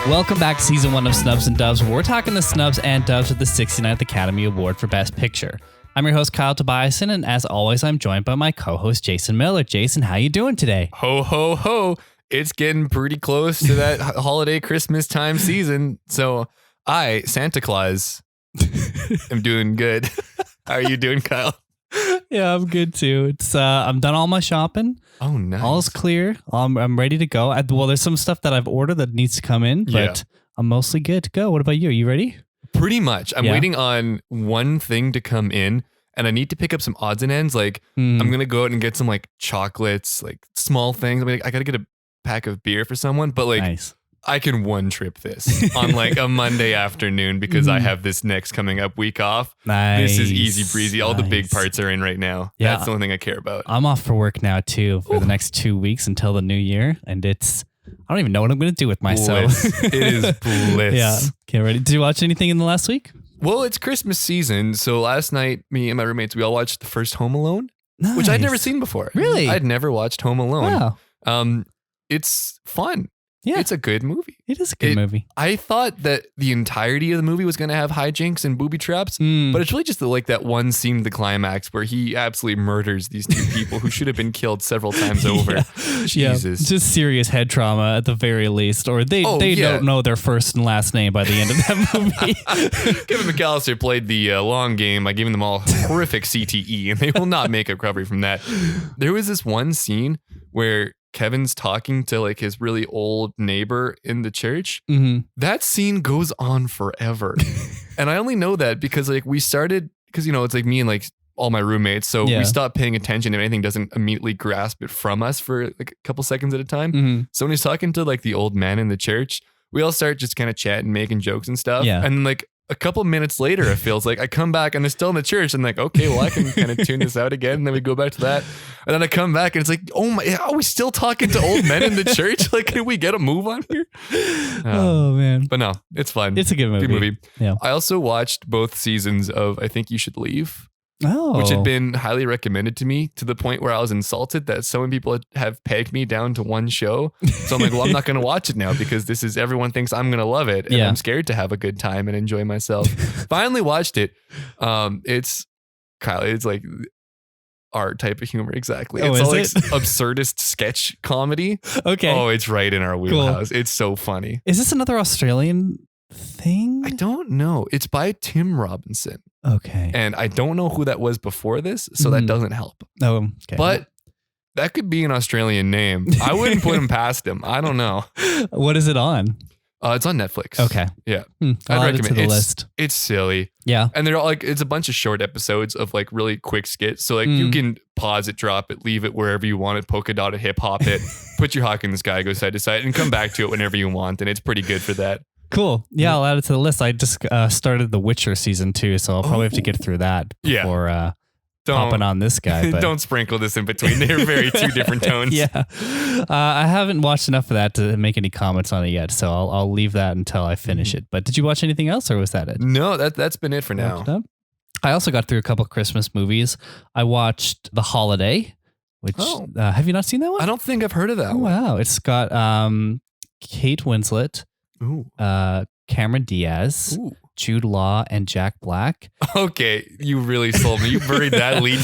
Welcome back to season 1 of Snubs and Dubs, where we're talking the snubs and dubs of the 69th Academy Award for Best Picture. I'm your host, Kyle Tobiasson, and as always, I'm joined by my co-host, Jason Miller. Jason, how you doing today? Ho, ho, ho. It's getting pretty close to that holiday Christmas time season. So I, Santa Claus, am doing good. How are you doing, Kyle? Yeah, I'm good too. It's I'm done all my shopping. Oh, nice. All's clear. I'm ready to go. Well, there's some stuff that I've ordered that needs to come in, but I'm mostly good to go. What about you? Are you ready? Pretty much. I'm waiting on one thing to come in, and I need to pick up some odds and ends. Like, I'm going to go out and get some like chocolates, like small things. I mean, I got to get a pack of beer for someone, but like, nice. I can one trip this on like a Monday afternoon because I have this next coming up week off. Nice. This is easy breezy. All the big parts are in right now. Yeah. That's the only thing I care about. I'm off for work now too for the next 2 weeks until the new year. And I don't even know what I'm going to do with myself. Bliss. It is bliss. Yeah. Can't ready. Did you watch anything in the last week? Well, it's Christmas season. So last night, me and my roommates, we all watched the first Home Alone, which I'd never seen before. Really? I'd never watched Home Alone. Wow. It's fun. Yeah. It's a good movie. It is a good movie. I thought that the entirety of the movie was going to have hijinks and booby traps, but it's really just like that one scene, the climax, where he absolutely murders these two people who should have been killed several times over. Jesus. Yeah. Just serious head trauma at the very least, or they don't know their first and last name by the end of that movie. Kevin McAllister played the long game by giving them all horrific CTE, and they will not make a recovery from that. There was this one scene where Kevin's talking to like his really old neighbor in the church. That scene goes on forever. And I only know that because like we started, because it's like me and like all my roommates. So we stopped paying attention if anything doesn't immediately grasp it from us for like a couple seconds at a time. So when he's talking to like the old man in the church, we all start just kind of chatting, making jokes and stuff. Yeah. And like a couple minutes later, it feels like I come back and they're still in the church. And like, okay, well, I can kind of tune this out again. And then we go back to that. And then I come back and it's like, oh my, are we still talking to old men in the church? Like, can we get a move on here? Oh, man. But no, it's fun. It's a good movie. Good movie. Yeah. I also watched both seasons of I Think You Should Leave. Oh. Which had been highly recommended to me to the point where I was insulted that so many people have pegged me down to one show. So I'm like, well, I'm not going to watch it now because everyone thinks I'm going to love it. And I'm scared to have a good time and enjoy myself. Finally watched it. It's like our type of humor. Exactly. It's all like absurdist sketch comedy. Okay. Oh, it's right in our wheelhouse. Cool. It's so funny. Is this another Australian thing? I don't know. It's by Tim Robinson. Okay. And I don't know who that was before this, so that doesn't help. Oh, okay. But that could be an Australian name. I wouldn't put him past him. I don't know. What is it on? It's on Netflix. Okay. Yeah. I'll add it to the list. It's silly. Yeah. And they're all like, it's a bunch of short episodes of like really quick skits. So like you can pause it, drop it, leave it wherever you want it, polka dot it, hip hop it, put your hock in the sky, go side to side, and come back to it whenever you want. And it's pretty good for that. Cool. Yeah, I'll add it to the list. I just started The Witcher season 2, so I'll probably have to get through that before hopping on this guy. But don't sprinkle this in between. They're very two different tones. Yeah. I haven't watched enough of that to make any comments on it yet, so I'll leave that until I finish it. But did you watch anything else, or was that it? No, that's been it for now. I also got through a couple of Christmas movies. I watched The Holiday, which have you not seen that one? I don't think I've heard of that one. Wow. It's got Kate Winslet. Ooh. Cameron Diaz, Jude Law, and Jack Black. Okay, you really sold me. You buried that lead.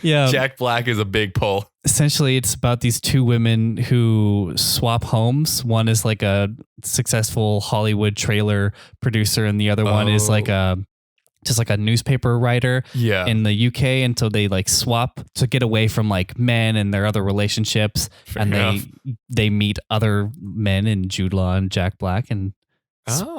Jack Black is a big pull. Essentially, it's about these two women who swap homes. One is like a successful Hollywood trailer producer, and the other one is like just like a newspaper writer in the UK. And so they like swap to get away from like men and their other relationships. Fair enough. they meet other men in Jude Law and Jack Black and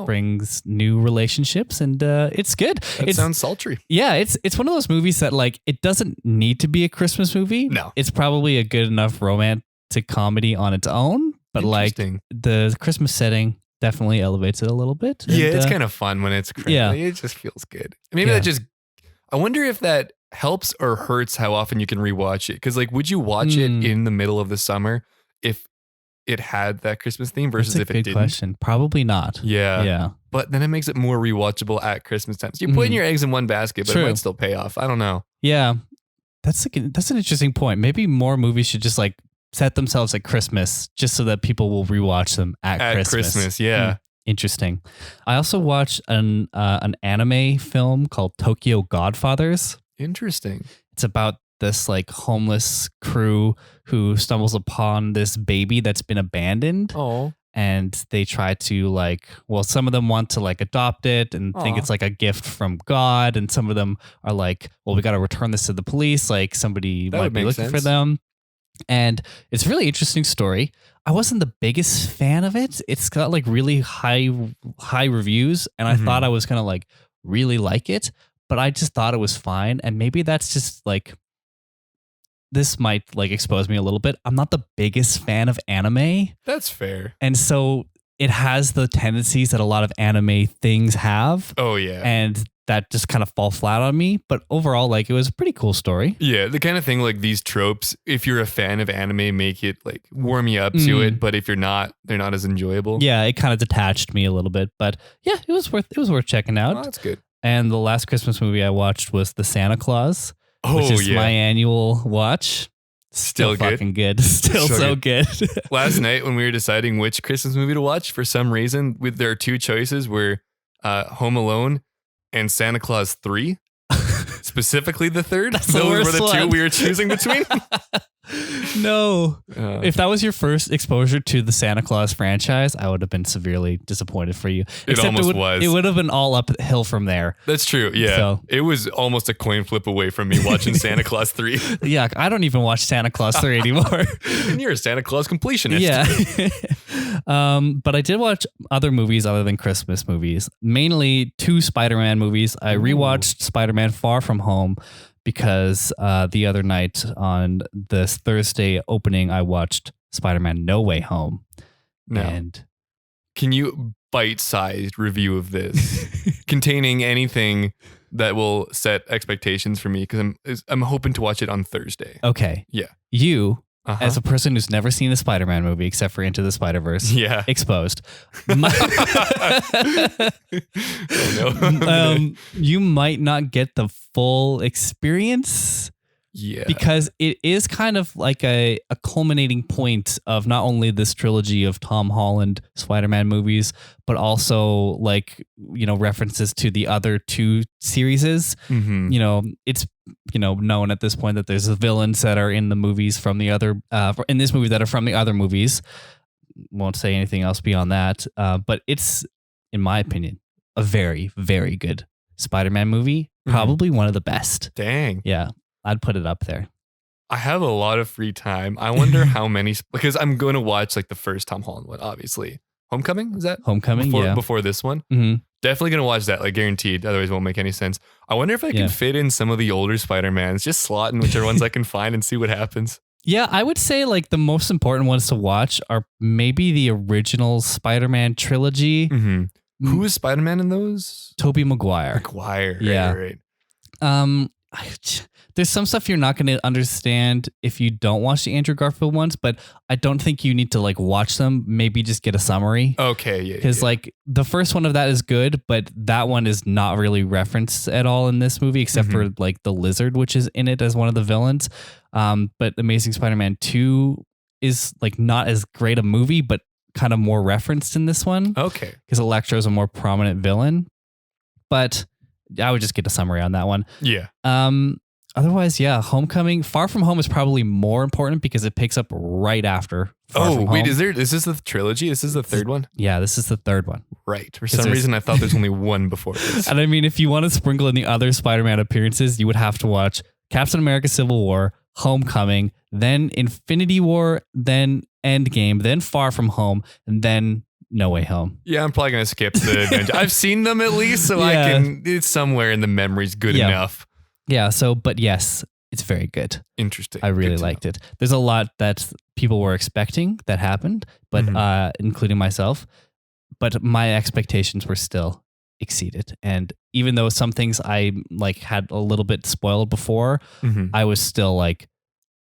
brings new relationships. And it's good. It sounds sultry. Yeah. It's one of those movies that like, it doesn't need to be a Christmas movie. No. It's probably a good enough romantic comedy on its own, but like the Christmas setting definitely elevates it a little bit. Yeah, it's kind of fun when it's crazy. Yeah. It just feels good. Maybe I wonder if that helps or hurts how often you can rewatch it. Because like, would you watch it in the middle of the summer if it had that Christmas theme versus if it didn't? Good question. Probably not. Yeah. Yeah. But then it makes it more rewatchable at Christmas time. So you're putting your eggs in one basket, but it might still pay off. I don't know. Yeah. That's an interesting point. Maybe more movies should just like set themselves at Christmas just so that people will rewatch them at Christmas. Yeah. Interesting. I also watched an anime film called Tokyo Godfathers. Interesting. It's about this like homeless crew who stumbles upon this baby that's been abandoned. Oh. And they try to like, well, some of them want to like adopt it and think it's like a gift from God. And some of them are like, well, we got to return this to the police. Like somebody might be looking for them. And it's a really interesting story. I wasn't the biggest fan of it. It's got like really high reviews. And I thought I was going to like really like it, but I just thought it was fine. And maybe that's just like, this might like expose me a little bit. I'm not the biggest fan of anime. That's fair. And so it has the tendencies that a lot of anime things have. Oh, yeah. And that just kind of fall flat on me. But overall, like it was a pretty cool story. Yeah, the kind of thing like these tropes, if you're a fan of anime, make it like warm you up to it. But if you're not, they're not as enjoyable. Yeah, it kind of detached me a little bit. But yeah, it was worth checking out. Oh, that's good. And the last Christmas movie I watched was The Santa Claus. Which is my annual watch. Still fucking good. Still so good. Last night when we were deciding which Christmas movie to watch, for some reason, there are two choices were Home Alone and Santa Claus 3. Specifically the third. Those were the two we were choosing between. No. If that was your first exposure to the Santa Claus franchise, I would have been severely disappointed for you. It almost was. It would have been all uphill from there. That's true. Yeah. So, it was almost a coin flip away from me watching Santa Claus 3. Yeah. I don't even watch Santa Claus 3 anymore. And you're a Santa Claus completionist. Yeah. But I did watch other movies other than Christmas movies, mainly 2 Spider-Man movies. I rewatched Spider-Man Far From Home because the other night on this Thursday opening, I watched Spider-Man No Way Home. No. And can you bite-sized review of this containing anything that will set expectations for me? Because I'm hoping to watch it on Thursday. Okay. Yeah. You, as a person who's never seen a Spider-Man movie except for Into the Spider-Verse, exposed. Oh, no. You might not get the full experience. Yeah. Because it is kind of like a culminating point of not only this trilogy of Tom Holland Spider-Man movies, but also like, references to the other 2 series. It's, known at this point that there's the villains that are in the movies from the other, in this movie that are from the other movies. Won't say anything else beyond that. But it's, in my opinion, a very, very good Spider-Man movie. Probably one of the best. Dang. Yeah. I'd put it up there. I have a lot of free time. I wonder how many, because I'm going to watch like the first Tom Holland one, obviously. Homecoming? Is that? Homecoming, before this one? Mm-hmm. Definitely going to watch that, like guaranteed. Otherwise it won't make any sense. I wonder if I can fit in some of the older Spider-Mans, just slot in whichever ones I can find and see what happens. Yeah, I would say like the most important ones to watch are maybe the original Spider-Man trilogy. Mm-hmm. Who is Spider-Man in those? Tobey Maguire. Yeah. Right. There's some stuff you're not going to understand if you don't watch the Andrew Garfield ones, but I don't think you need to like watch them. Maybe just get a summary. Okay, yeah. Because like the first one of that is good, but that one is not really referenced at all in this movie, except for like the lizard, which is in it as one of the villains. But Amazing Spider-Man 2 is like not as great a movie, but kind of more referenced in this one. Okay. Because Electro is a more prominent villain. But I would just get a summary on that one. Yeah. Otherwise, Homecoming. Far From Home is probably more important because it picks up right after Far From Home. Is this the trilogy? This is the third one? Yeah, this is the third one. Right. For some reason, I thought there's only one before this. And I mean, if you want to sprinkle in the other Spider-Man appearances, you would have to watch Captain America Civil War, Homecoming, then Infinity War, then Endgame, then Far From Home, and then No Way Home. Yeah, I'm probably going to skip the Avengers. I've seen them at least, so it's somewhere in the memories good enough. Yeah, but yes, it's very good. Interesting. I really liked it. There's a lot that people were expecting that happened, but including myself, but my expectations were still exceeded. And even though some things I like had a little bit spoiled before, I was still like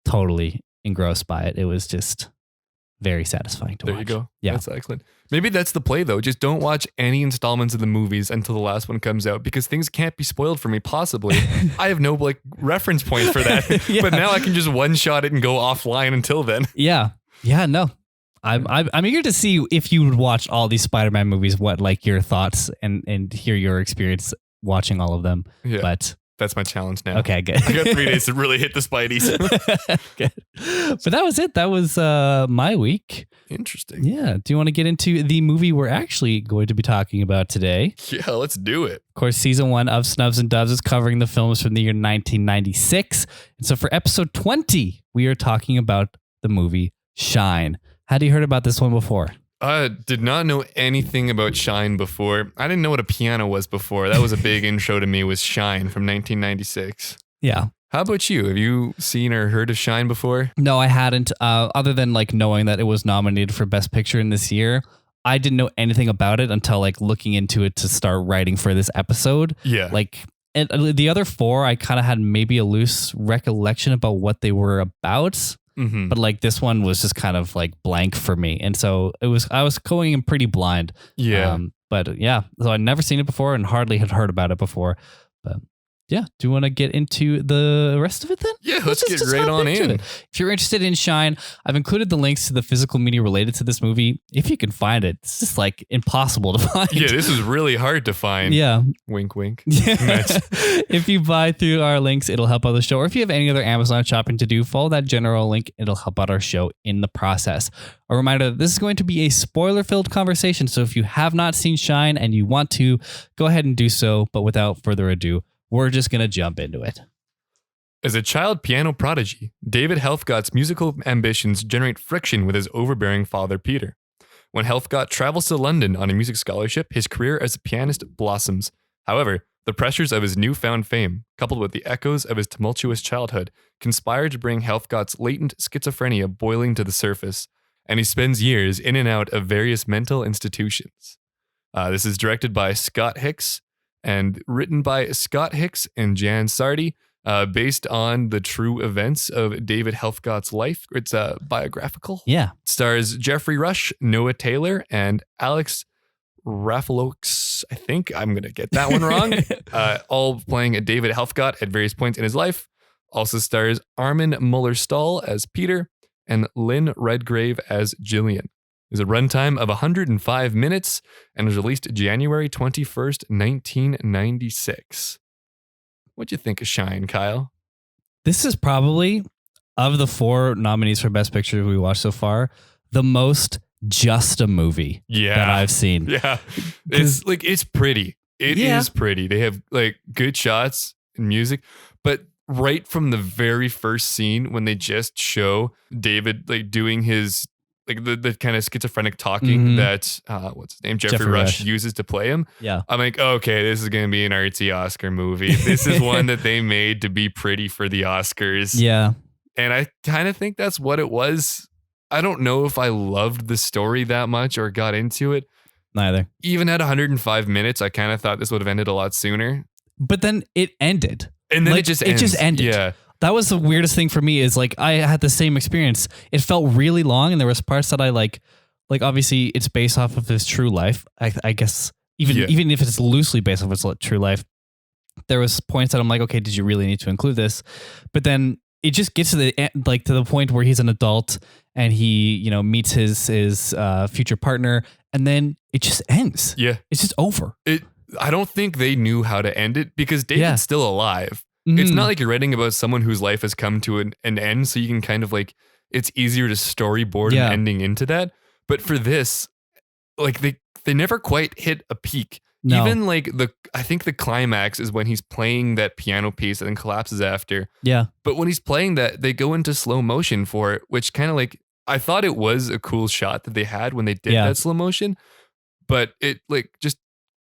totally engrossed by it. It was just very satisfying to watch. There you go. Yeah. That's excellent. Maybe that's the play though. Just don't watch any installments of the movies until the last one comes out because things can't be spoiled for me possibly. I have no like reference point for that. But now I can just one shot it and go offline until then. Yeah. Yeah, no. I'm eager to see if you would watch all these Spider-Man movies, what like your thoughts and hear your experience watching all of them. Yeah. But that's my challenge now. okay, good. I got 3 days to really hit the Spideys. Good. But that was it. That was my week. Interesting. Yeah. Do you want to get into the movie we're actually going to be talking about today? Yeah, let's do it. Of course, season 1 of Snubs and Dubs is covering the films from the year 1996. And so for episode 20, we are talking about the movie Shine. Had you heard about this one before? I did not know anything about Shine before. I didn't know what a piano was before. That was a big intro to me, was Shine from 1996. Yeah. How about you? Have you seen or heard of Shine before? No, I hadn't. Other than like knowing that it was nominated for Best Picture in this year, I didn't know anything about it until like looking into it to start writing for this episode. Yeah. Like and the other 4, I kind of had maybe a loose recollection about what they were about. Mm-hmm. But like this one was just kind of like blank for me. And so I was going in pretty blind. Yeah. But yeah, so I'd never seen it before and hardly had heard about it before. But yeah, do you want to get into the rest of it then? Yeah, let's get right on in. If you're interested in Shine, I've included the links to the physical media related to this movie. If you can find it, it's just like impossible to find. Yeah, this is really hard to find. Yeah. Wink, wink. Yeah. Nice. If you buy through our links, it'll help out the show. Or if you have any other Amazon shopping to do, follow that general link. It'll help out our show in the process. A reminder that this is going to be a spoiler-filled conversation. So if you have not seen Shine and you want to, go ahead and do so. But without further ado, we're just going to jump into it. As a child piano prodigy, David Helfgott's musical ambitions generate friction with his overbearing father, Peter. When Helfgott travels to London on a music scholarship, his career as a pianist blossoms. However, the pressures of his newfound fame, coupled with the echoes of his tumultuous childhood, conspire to bring Helfgott's latent schizophrenia boiling to the surface, and he spends years in and out of various mental institutions. This is directed by Scott Hicks, and written by Scott Hicks and Jan Sardi, based on the true events of David Helfgott's life. It's biographical. Yeah. It stars Geoffrey Rush, Noah Taylor, and Alex Raffalox. I think I'm going to get that one wrong. All playing David Helfgott at various points in his life. Also stars Armin Mueller-Stahl as Peter and Lynn Redgrave as Gillian. Is a runtime of 105 minutes and was released January 21st, 1996. What'd you think of Shine, Kyle? This is probably, of the 4 nominees for Best Picture we watched so far, the most just a movie that I've seen. Yeah. It's like, it's pretty. It is pretty. They have like good shots and music, but right from the very first scene when they just show David like doing his like the kind of schizophrenic talking that what's his name, Geoffrey Rush uses to play him. Yeah, I'm like, okay, this is gonna be an artsy Oscar movie. This is one that they made to be pretty for the Oscars. Yeah, and I kind of think that's what it was. I don't know if I loved the story that much or got into it. Neither. Even at 105 minutes, I kind of thought this would have ended a lot sooner. But then it ended, and then like, it just ended. Yeah. That was the weirdest thing for me is like I had the same experience. It felt really long and there was parts that I like obviously it's based off of his true life. I guess even if it's loosely based off his true life, there was points that I'm like, okay, did you really need to include this? But then it just gets to the end, like to the point where he's an adult and he, you know, meets his future partner and then it just ends. Yeah. It's just over. I don't think they knew how to end it because David's still alive. It's not like you're writing about someone whose life has come to an end, so you can kind of like, it's easier to storyboard an ending into that. But for this, like they never quite hit a peak. No. Even like I think the climax is when he's playing that piano piece and then collapses after. Yeah. But when he's playing that, they go into slow motion for it, which kind of like, I thought it was a cool shot that they had when they did that slow motion, but it like just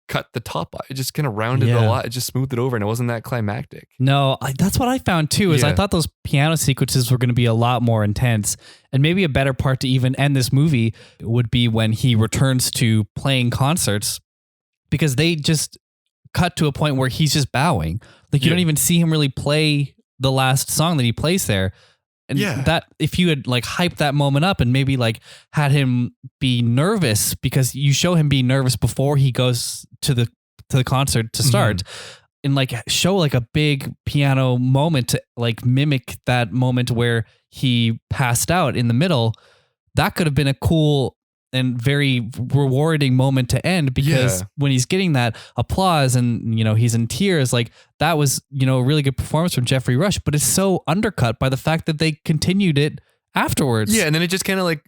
cut the top. It just kind of rounded it a lot. It just smoothed it over and it wasn't that climactic. No, that's what I found too, is I thought those piano sequences were going to be a lot more intense, and maybe a better part to even end this movie would be when he returns to playing concerts, because they just cut to a point where he's just bowing. Like you don't even see him really play the last song that he plays there. And that if you had like hyped that moment up and maybe like had him be nervous, because you show him being nervous before he goes to the concert to start, and like show like a big piano moment to like mimic that moment where he passed out in the middle, that could have been a cool and very rewarding moment to end, because when he's getting that applause and, he's in tears, like that was, a really good performance from Geoffrey Rush, but it's so undercut by the fact that they continued it afterwards. Yeah. And then it just kind of like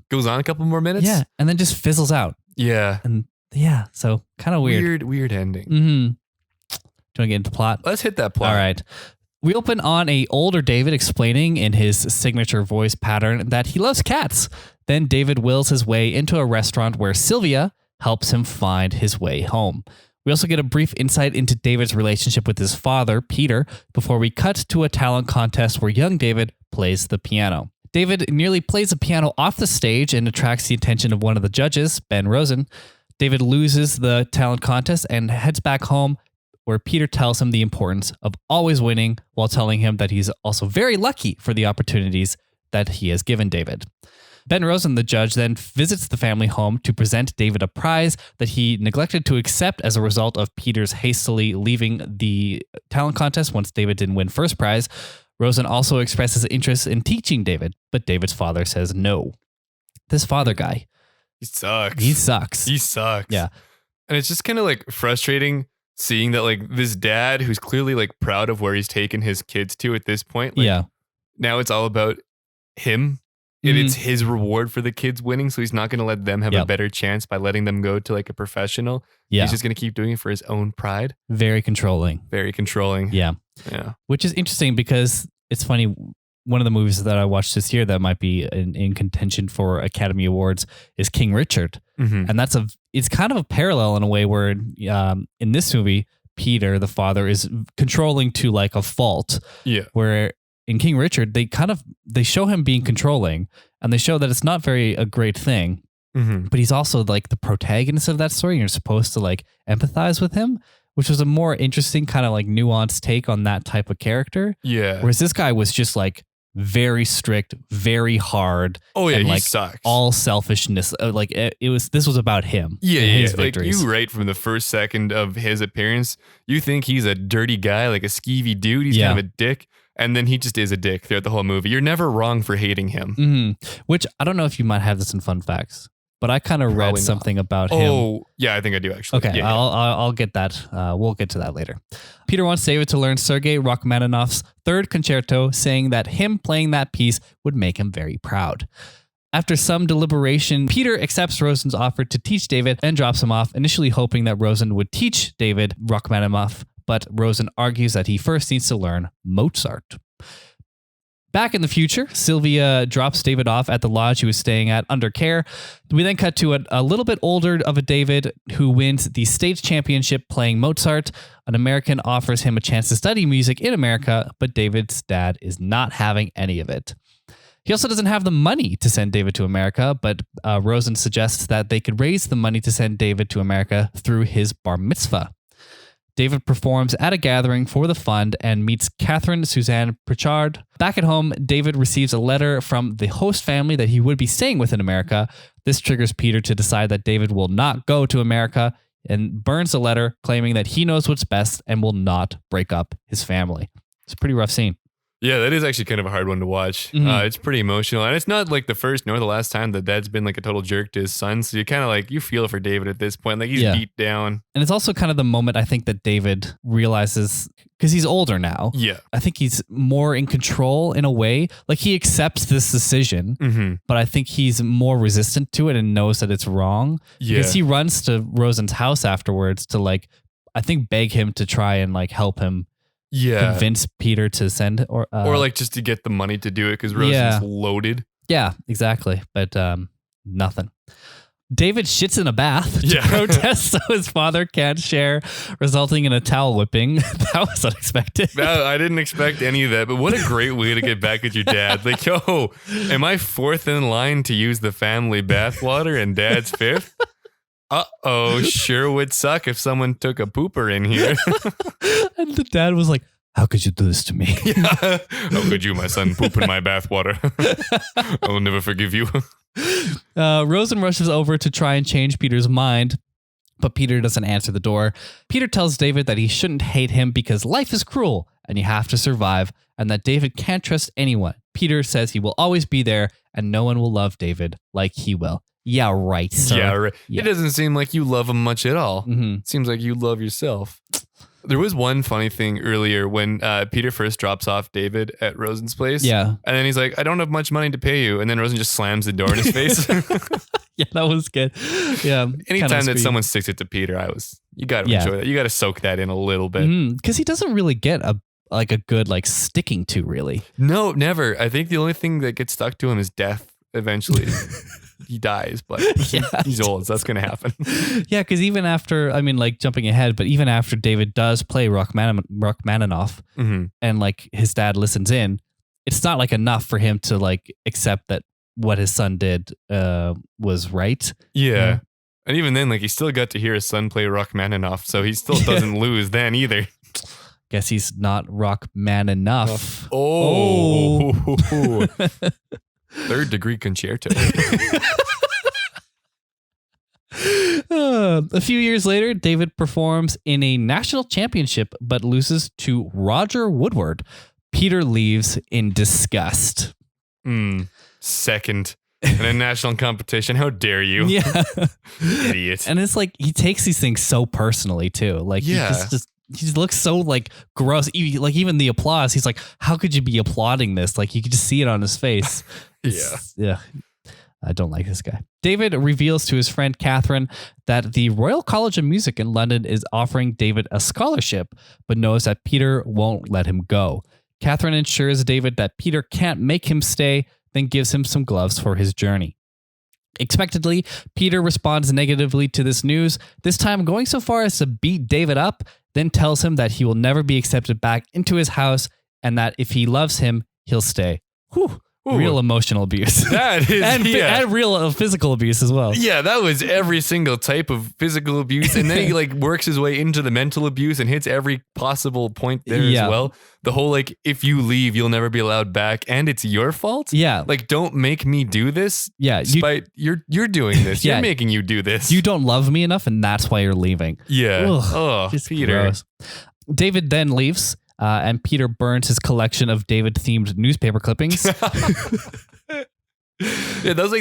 goes on a couple more minutes. Yeah. And then just fizzles out. Yeah. And so kind of weird. Weird ending. Mm-hmm. Do you want to get into plot? Let's hit that plot. All right. We open on a older David explaining in his signature voice pattern that he loves cats. Then David wills his way into a restaurant where Sylvia helps him find his way home. We also get a brief insight into David's relationship with his father, Peter, before we cut to a talent contest where young David plays the piano. David nearly plays the piano off the stage and attracts the attention of one of the judges, Ben Rosen. David loses the talent contest and heads back home, where Peter tells him the importance of always winning, while telling him that he's also very lucky for the opportunities that he has given David. Ben Rosen, the judge, then visits the family home to present David a prize that he neglected to accept as a result of Peter's hastily leaving the talent contest once David didn't win first prize. Rosen also expresses interest in teaching David, but David's father says no. This father guy. He sucks. He sucks. Yeah. And it's just kind of like frustrating seeing that like this dad who's clearly like proud of where he's taken his kids to at this point. Like, now it's all about him. And it's his reward for the kids winning. So he's not going to let them have a better chance by letting them go to like a professional. Yeah. He's just going to keep doing it for his own pride. Very controlling. Yeah. Which is interesting because it's funny. One of the movies that I watched this year that might be in contention for Academy Awards is King Richard. Mm-hmm. And it's kind of a parallel in a way where in this movie, Peter, the father, is controlling to like a fault. Yeah. Where in King Richard, they show him being controlling, and they show that it's not a great thing. Mm-hmm. But he's also like the protagonist of that story, and you're supposed to like empathize with him, which was a more interesting kind of like nuanced take on that type of character. Yeah. Whereas this guy was just like very strict, very hard. Oh yeah, and, he like, sucks. All selfishness. Like this was about him. Yeah, his victories. Like you right from the first second of his appearance, you think he's a dirty guy, like a skeevy dude. He's kind of a dick. And then he just is a dick throughout the whole movie. You're never wrong for hating him. Mm-hmm. Which I don't know if you might have this in fun facts, but I kind of read something about him. Oh, yeah, I think I do actually. Okay, yeah, I'll get that. We'll get to that later. Peter wants David to learn Sergey Rachmaninoff's third concerto, saying that him playing that piece would make him very proud. After some deliberation, Peter accepts Rosen's offer to teach David and drops him off, initially hoping that Rosen would teach David Rachmaninoff, but Rosen argues that he first needs to learn Mozart. Back in the future, Sylvia drops David off at the lodge he was staying at under care. We then cut to a little bit older of a David who wins the state championship playing Mozart. An American offers him a chance to study music in America, but David's dad is not having any of it. He also doesn't have the money to send David to America, but Rosen suggests that they could raise the money to send David to America through his bar mitzvah. David performs at a gathering for the fund and meets Catherine Suzanne Pritchard. Back at home, David receives a letter from the host family that he would be staying with in America. This triggers Peter to decide that David will not go to America and burns the letter, claiming that he knows what's best and will not break up his family. It's a pretty rough scene. Yeah, that is actually kind of a hard one to watch. Mm-hmm. It's pretty emotional. And it's not like the first nor the last time that dad's been like a total jerk to his son. So you kind of like, you feel for David at this point. Like he's beat down. And it's also kind of the moment I think that David realizes, because he's older now. Yeah. I think he's more in control in a way. Like he accepts this decision, but I think he's more resistant to it and knows that it's wrong. Yeah. Because he runs to Rosen's house afterwards to like, I think beg him to try and like help him. Yeah, convince Peter to send or like just to get the money to do it because Rosen's loaded. Yeah, exactly. But nothing. David shits in a bath to protest so his father can't share, resulting in a towel whipping. That was unexpected. No, I didn't expect any of that, but what a great way to get back at your dad. Like, yo, am I fourth in line to use the family bathwater and dad's fifth? Uh-oh, sure would suck if someone took a pooper in here. And the dad was like, how could you do this to me? Yeah. How could you, my son, poop in my bathwater? I will never forgive you. Rosen rushes over to try and change Peter's mind, but Peter doesn't answer the door. Peter tells David that he shouldn't hate him because life is cruel and you have to survive, and that David can't trust anyone Peter says he will always be there and no one will love David like he will. Yeah, right, sir. Yeah, right. Yeah. It doesn't seem like you love him much at all. Mm-hmm. It seems like you love yourself. There was one funny thing earlier when Peter first drops off David at Rosen's place. Yeah. And then he's like, I don't have much money to pay you. And then Rosen just slams the door in his face. Yeah, that was good. Yeah. Anytime that someone sticks it to Peter, you got to enjoy that. You got to soak that in a little bit. Because he doesn't really get a good sticking to, really. No, never. I think the only thing that gets stuck to him is death eventually. He dies, but he's old, so that's going to happen. Yeah, because even after, jumping ahead, but even after David does play Rachmaninoff and his dad listens in, it's not enough for him to accept that what his son did was right. Yeah. And even then, he still got to hear his son play Rachmaninoff, so he still doesn't lose then either. Guess he's not Rachmaninoff. Oh. Third degree concerto. A few years later, David performs in a national championship, but loses to Roger Woodward. Peter leaves in disgust. Second in a national competition. How dare you? Yeah. Idiot. And it's he takes these things so personally too. He just looks so gross. Even the applause, he's like, how could you be applauding this? You could just see it on his face. Yeah. I don't like this guy. David reveals to his friend Catherine that the Royal College of Music in London is offering David a scholarship, but knows that Peter won't let him go. Catherine ensures David that Peter can't make him stay, then gives him some gloves for his journey. Expectedly, Peter responds negatively to this news, this time going so far as to beat David up, then tells him that he will never be accepted back into his house and that if he loves him, he'll stay. Whew. Ooh. Real emotional abuse. That is, and real physical abuse as well. Yeah, that was every single type of physical abuse. And then he works his way into the mental abuse and hits every possible point there as well. The whole if you leave, you'll never be allowed back and it's your fault. Yeah. Don't make me do this. Yeah. Despite you're doing this. You're making you do this. You don't love me enough and that's why you're leaving. Yeah. Oh, Peter. Gross. David then leaves. And Peter burns his collection of David-themed newspaper clippings. Yeah, that was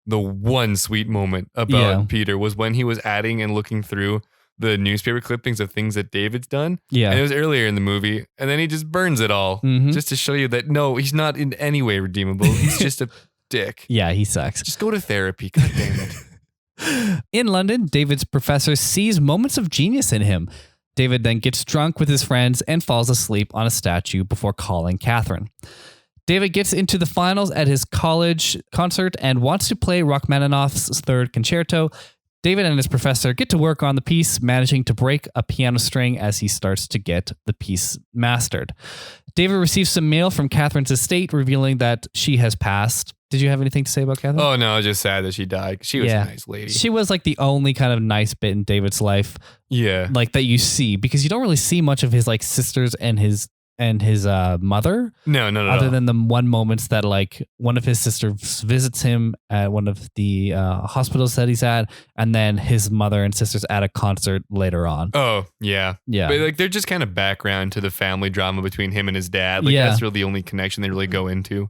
the one sweet moment about Peter was when he was adding and looking through the newspaper clippings of things that David's done. Yeah. And it was earlier in the movie. And then he just burns it all just to show you that, no, he's not in any way redeemable. He's just a dick. Yeah, he sucks. Just go to therapy. God damn it. In London, David's professor sees moments of genius in him. David then gets drunk with his friends and falls asleep on a statue before calling Catherine. David gets into the finals at his college concert and wants to play Rachmaninoff's third concerto. David and his professor get to work on the piece, managing to break a piano string as he starts to get the piece mastered. David receives some mail from Catherine's estate revealing that she has passed. Did you have anything to say about Catherine? Oh, no, I was just sad that she died. She was a nice lady. She was the only kind of nice bit in David's life. Yeah. That you see, because you don't really see much of his sisters and his mother. No. Other than the one moments that one of his sisters visits him at one of the hospitals that he's at, and then his mother and sisters at a concert later on. Oh, yeah. Yeah. But they're just kind of background to the family drama between him and his dad. That's really the only connection they really go into.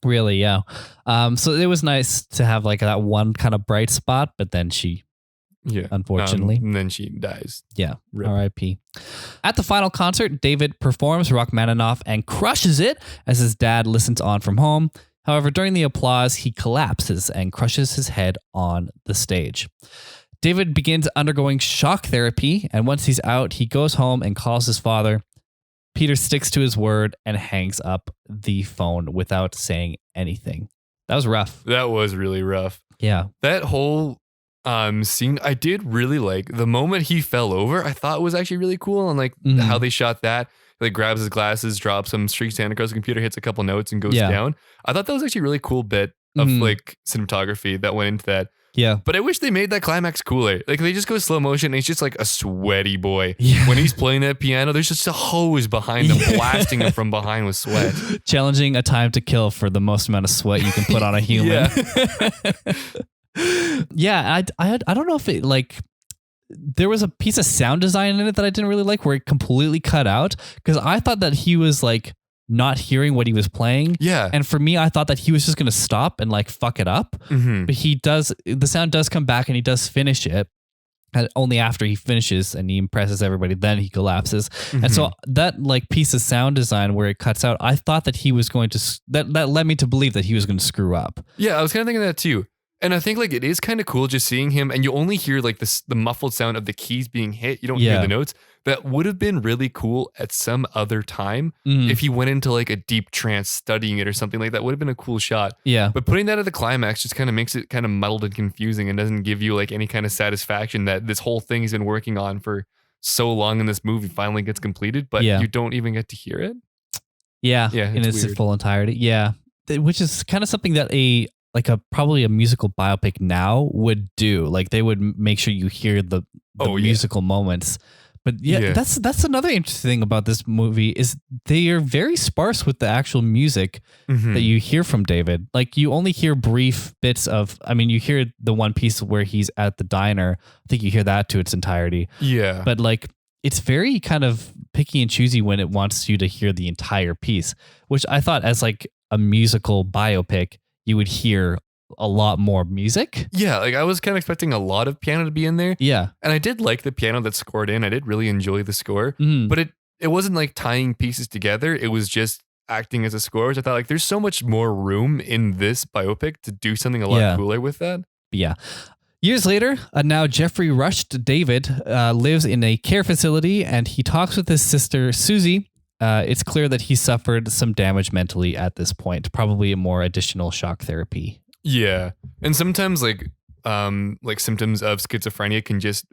Really, yeah. So it was nice to have that one kind of bright spot, but then she, unfortunately. And then she dies. Yeah, Rip. R.I.P. At the final concert, David performs Rachmaninoff and crushes it as his dad listens on from home. However, during the applause, he collapses and crushes his head on the stage. David begins undergoing shock therapy, and once he's out, he goes home and calls his father. Peter sticks to his word and hangs up the phone without saying anything. That was rough. That was really rough. Yeah. That whole scene, I did really like. The moment he fell over, I thought was actually really cool. And how they shot that. Grabs his glasses, drops them, streaks down across the computer, hits a couple notes and goes down. I thought that was actually a really cool bit of cinematography that went into that. Yeah. But I wish they made that climax cooler. They just go slow motion and he's just a sweaty boy. Yeah. When he's playing that piano, there's just a hose behind him, blasting him from behind with sweat. Challenging a time to kill for the most amount of sweat you can put on a human. Yeah. I don't know if it there was a piece of sound design in it that I didn't really like where it completely cut out, because I thought that he was not hearing what he was playing. Yeah. And for me, I thought that he was just going to stop and like fuck it up. Mm-hmm. But the sound does come back and he does finish it. And only after he finishes and he impresses everybody, then he collapses. Mm-hmm. And so that like piece of sound design where it cuts out, I thought that he was going to, that led me to believe that he was going to screw up. Yeah, I was kind of thinking that too. And I think like it is kind of cool just seeing him, and you only hear like the muffled sound of the keys being hit. You don't hear the notes. That would have been really cool at some other time if he went into like a deep trance studying it or something like that. Would have been a cool shot. Yeah. But putting that at the climax just kind of makes it kind of muddled and confusing and doesn't give you like any kind of satisfaction that this whole thing he's been working on for so long in this movie finally gets completed, but you don't even get to hear it. Yeah. Yeah. In its full entirety. Yeah. Which is kind of something that probably a musical biopic now would do. Like they would make sure you hear the musical moments. But that's another interesting thing about this movie is they are very sparse with the actual music that you hear from David. Like you only hear brief bits of, you hear the one piece where he's at the diner. I think you hear that to its entirety. Yeah. But like it's very kind of picky and choosy when it wants you to hear the entire piece, which I thought as like a musical biopic, you would hear a lot more music. Yeah, like I was kind of expecting a lot of piano to be in there. Yeah. And I did like the piano that's scored in. I did really enjoy the score. But it wasn't like tying pieces together. It was just acting as a score, which I thought like there's so much more room in this biopic to do something a lot cooler with that. Yeah. Years later, now Geoffrey Rush David lives in a care facility and he talks with his sister Susie. It's clear that he suffered some damage mentally at this point, probably a more additional shock therapy. Yeah. And sometimes like symptoms of schizophrenia can just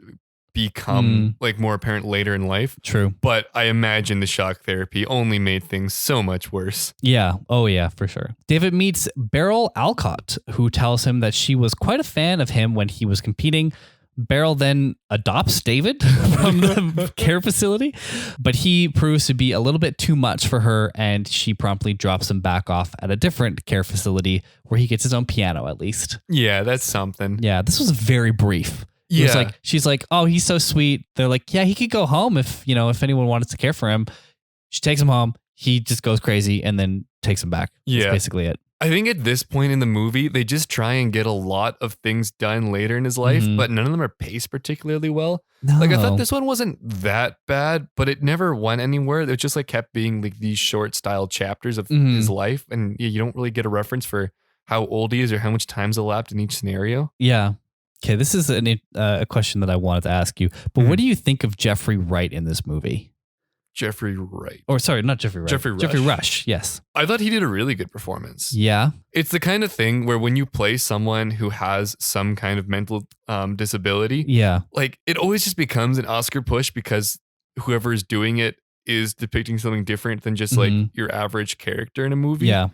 become like more apparent later in life. True. But I imagine the shock therapy only made things so much worse. Yeah. Oh yeah, for sure. David meets Beryl Alcott, who tells him that she was quite a fan of him when he was competing. Beryl then adopts David from the care facility, but he proves to be a little bit too much for her, and she promptly drops him back off at a different care facility where he gets his own piano at least. Yeah, that's something. Yeah, this was very brief. It was like, she's like, oh, he's so sweet. They're like, yeah, he could go home if anyone wanted to care for him. She takes him home. He just goes crazy and then takes him back. Yeah. That's basically it. I think at this point in the movie, they just try and get a lot of things done later in his life, but none of them are paced particularly well. No. Like I thought this one wasn't that bad, but it never went anywhere. It just like kept being like these short style chapters of his life. And you don't really get a reference for how old he is or how much time's elapsed in each scenario. Yeah. Okay. This is a question that I wanted to ask you, but what do you think of Geoffrey Wright in this movie? Jeffrey Wright. Or sorry, not Geoffrey Wright. Jeffrey Rush. Jeffrey Rush, yes. I thought he did a really good performance. Yeah. It's the kind of thing where when you play someone who has some kind of mental disability, like it always just becomes an Oscar push because whoever is doing it is depicting something different than just like your average character in a movie. Yeah.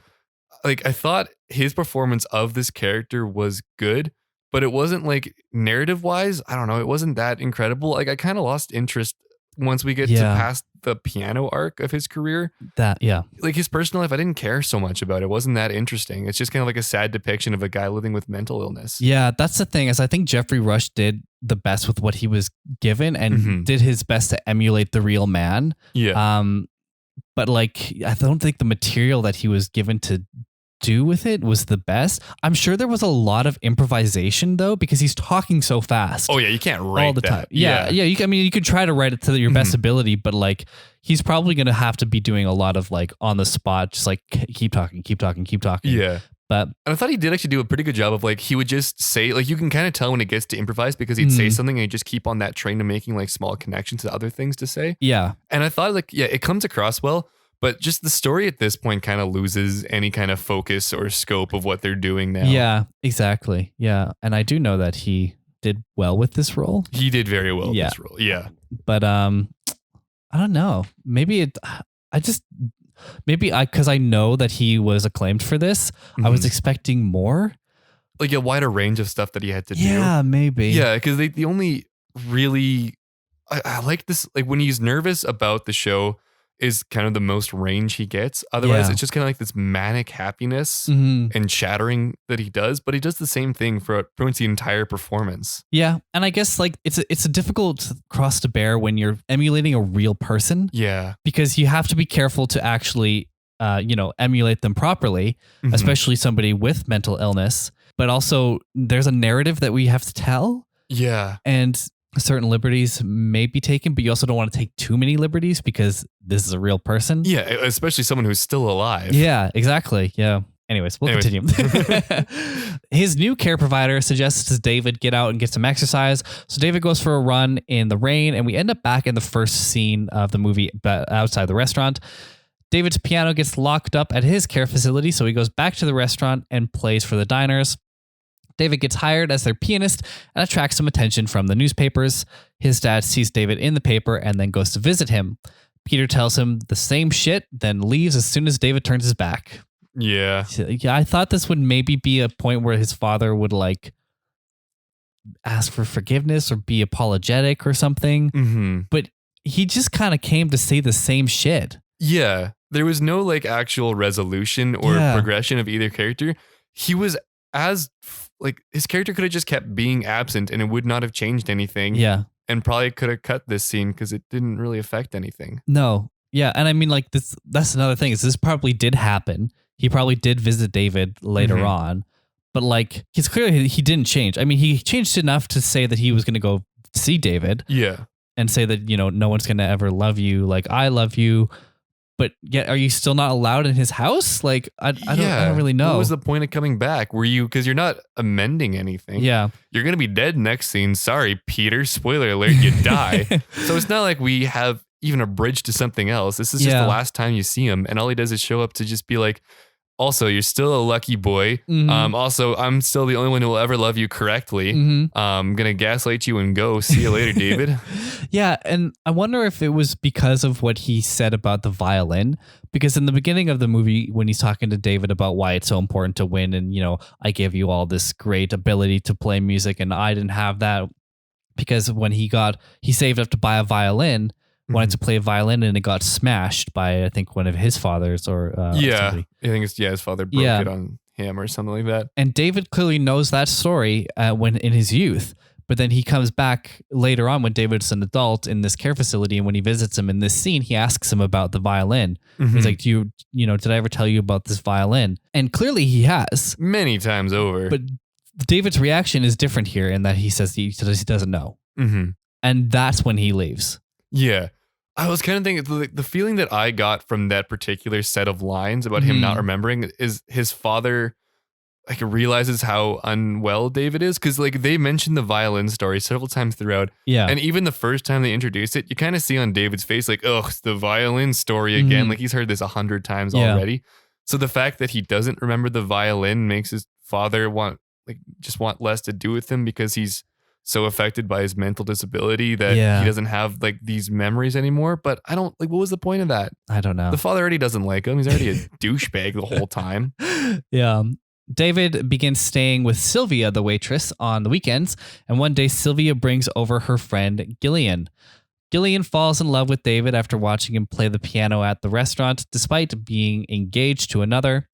Like I thought his performance of this character was good, but it wasn't like narrative wise. I don't know. It wasn't that incredible. Like I kind of lost interest once we get to past the piano arc of his career. Like his personal life, I didn't care so much about. It wasn't that interesting. It's just kind of like a sad depiction of a guy living with mental illness. Yeah, that's the thing is I think Geoffrey Rush did the best with what he was given and did his best to emulate the real man. Yeah. But like, I don't think the material that he was given to do with it was the best. I'm sure there was a lot of improvisation though, because he's talking so fast. Oh yeah, you can't write all the time. That. Yeah. You could try to write it to your best ability, but like he's probably going to have to be doing a lot of like on the spot, just like keep talking. Yeah. But and I thought he did actually do a pretty good job of like, he would just say, like, you can kind of tell when it gets to improvise because he'd say something and he'd just keep on that train of making like small connections to other things to say. Yeah. And I thought like, yeah, it comes across well, but just the story at this point kind of loses any kind of focus or scope of what they're doing now. Yeah, exactly. Yeah. And I do know that he did well with this role. He did very well with this role. Yeah. But I don't know. Because I know that he was acclaimed for this, I was expecting more. Like a wider range of stuff that he had to do. Yeah, maybe. Yeah, because the only really, I like this, like when he's nervous about the show is kind of the most range he gets. Otherwise, it's just kind of like this manic happiness and chattering that he does, but he does the same thing for pretty much the entire performance. Yeah. And I guess like it's a difficult cross to bear when you're emulating a real person. Yeah. Because you have to be careful to actually emulate them properly, especially somebody with mental illness. But also there's a narrative that we have to tell. Yeah. And certain liberties may be taken, but you also don't want to take too many liberties because this is a real person. Yeah, especially someone who's still alive. Yeah, exactly. Yeah. Anyways, we'll continue. His new care provider suggests David get out and get some exercise. So David goes for a run in the rain, and we end up back in the first scene of the movie, but outside the restaurant. David's piano gets locked up at his care facility, so he goes back to the restaurant and plays for the diners. David gets hired as their pianist and attracts some attention from the newspapers. His dad sees David in the paper and then goes to visit him. Peter tells him the same shit, then leaves as soon as David turns his back. Yeah. Yeah, I thought this would maybe be a point where his father would like ask for forgiveness or be apologetic or something. But he just kind of came to say the same shit. Yeah. There was no like actual resolution or progression of either character. He was his character could have just kept being absent and it would not have changed anything. Yeah. And probably could have cut this scene because it didn't really affect anything. No. Yeah. And I mean, like, that's another thing is this probably did happen. He probably did visit David later on, but like, he's clearly, he didn't change. I mean, he changed enough to say that he was going to go see David. Yeah. And say that, no one's going to ever love you like I love you. But yet, are you still not allowed in his house? Like, I don't really know. What was the point of coming back? Because you're not amending anything. Yeah. You're going to be dead next scene. Sorry, Peter. Spoiler alert, you die. So it's not like we have even a bridge to something else. This is just the last time you see him. And all he does is show up to just be like, also, you're still a lucky boy. Also, I'm still the only one who will ever love you correctly. I'm going to gaslight you and go. See you later, David. Yeah. And I wonder if it was because of what he said about the violin, because in the beginning of the movie, when he's talking to David about why it's so important to win and, I gave you all this great ability to play music and I didn't have that because when he saved up to buy a violin, wanted to play a violin and it got smashed by I think one of his fathers or somebody. I think it's his father broke it on him or something like that. And David clearly knows that story when in his youth, but then he comes back later on when David's an adult in this care facility, and when he visits him in this scene, he asks him about the violin. He's like, "Do did I ever tell you about this violin?" And clearly he has many times over. But David's reaction is different here in that he says he doesn't know, and that's when he leaves. Yeah. I was kind of thinking the feeling that I got from that particular set of lines about him not remembering is his father like realizes how unwell David is. Cause like they mentioned the violin story several times throughout. Yeah. And even the first time they introduced it, you kind of see on David's face, like, oh, it's the violin story again. Like he's heard this 100 times already. So the fact that he doesn't remember the violin makes his father want less to do with him because he's so affected by his mental disability that he doesn't have like these memories anymore. But I don't like, what was the point of that? I don't know. The father already doesn't like him. He's already a douchebag the whole time. Yeah. David begins staying with Sylvia, the waitress, on the weekends. And one day Sylvia brings over her friend Gillian. Gillian falls in love with David after watching him play the piano at the restaurant, despite being engaged to another.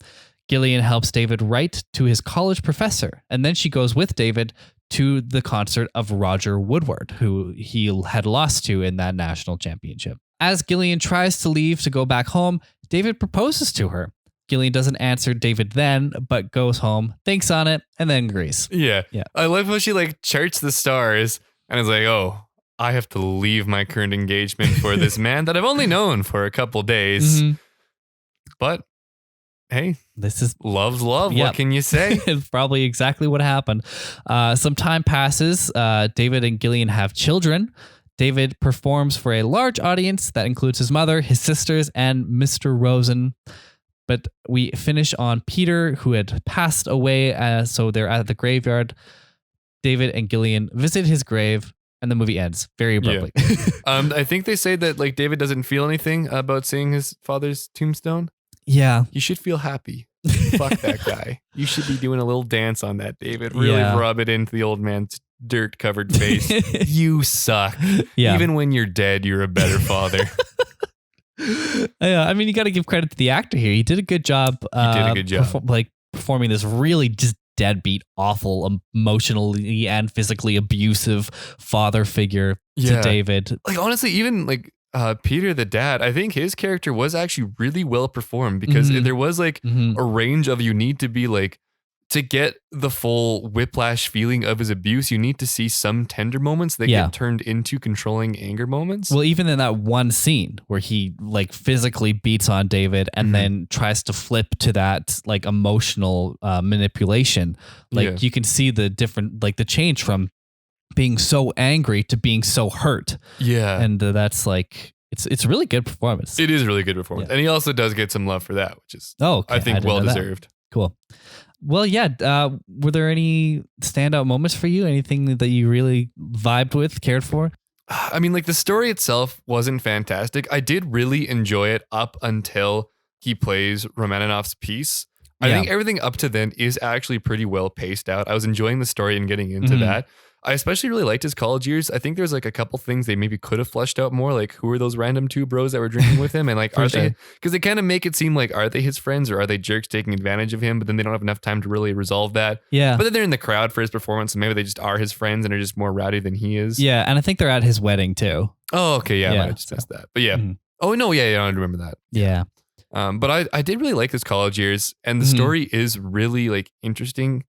Gillian helps David write to his college professor. And then she goes with David to the concert of Roger Woodward, who he had lost to in that national championship. As Gillian tries to leave to go back home, David proposes to her. Gillian doesn't answer David then, but goes home, thinks on it, and then agrees. Yeah. I love how she like charts the stars and is like, oh, I have to leave my current engagement for this man that I've only known for a couple days. But hey, this is love's love. Yep. What can you say? It's probably exactly what happened. Some time passes. David and Gillian have children. David performs for a large audience that includes his mother, his sisters, and Mr. Rosen. But we finish on Peter, who had passed away. So they're at the graveyard. David and Gillian visit his grave, and the movie ends very abruptly. I think they say that like David doesn't feel anything about seeing his father's tombstone. Yeah. You should feel happy. Fuck that guy. You should be doing a little dance on that, David. Really rub it into the old man's dirt-covered face. You suck. Yeah. Even when you're dead, you're a better father. Yeah, I mean, you got to give credit to the actor here. He did a good job. He did a good job. Performing this really just deadbeat, awful, emotionally and physically abusive father figure to David. Like, honestly, even like Peter the dad, I think his character was actually really well performed because there was like a range of you need to be like to get the full whiplash feeling of his abuse, you need to see some tender moments that get turned into controlling anger moments. Well, even in that one scene where he like physically beats on David and then tries to flip to that like emotional manipulation, like you can see the different, like the change from being so angry to being so hurt. Yeah. And that's like, it's really good performance. It is really good performance. Yeah. And he also does get some love for that, which is, I think, well deserved. Cool. Well, yeah. Were there any standout moments for you? Anything that you really vibed with, cared for? I mean, like the story itself wasn't fantastic. I did really enjoy it up until he plays Rachmaninoff's piece. I think everything up to then is actually pretty well paced out. I was enjoying the story and getting into that. I especially really liked his college years. I think there's like a couple things they maybe could have fleshed out more. Like, who are those random two bros that were drinking with him? And like, are they, because they kind of make it seem like, are they his friends or are they jerks taking advantage of him? But then they don't have enough time to really resolve that. Yeah. But then they're in the crowd for his performance. And maybe they just are his friends and are just more rowdy than he is. Yeah. And I think they're at his wedding too. Oh, okay. Yeah. I might have just missed that. But yeah. Oh, no. Yeah. I don't remember that. Yeah. But I did really like his college years and the story is really like interesting.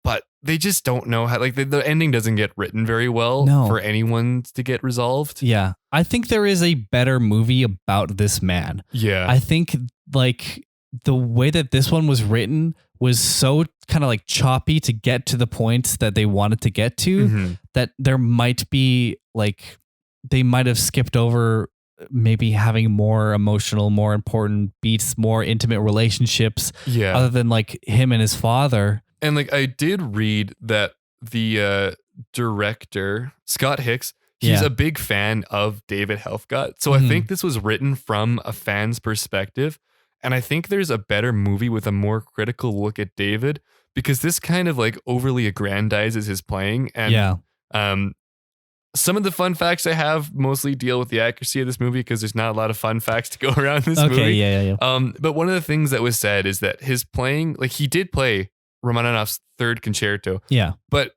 But they just don't know how, like the ending doesn't get written very well for anyone to get resolved. Yeah. I think there is a better movie about this man. Yeah. I think like the way that this one was written was so kind of like choppy to get to the points that they wanted to get to that there might be like, they might have skipped over maybe having more emotional, more important beats, more intimate relationships. Yeah. Other than like him and his father. And like I did read that the director, Scott Hicks, he's a big fan of David Helfgott. So I think this was written from a fan's perspective. And I think there's a better movie with a more critical look at David because this kind of like overly aggrandizes his playing. And some of the fun facts I have mostly deal with the accuracy of this movie because there's not a lot of fun facts to go around this movie. Yeah. But one of the things that was said is that his playing, like he did play Rachmaninoff's third concerto. Yeah. But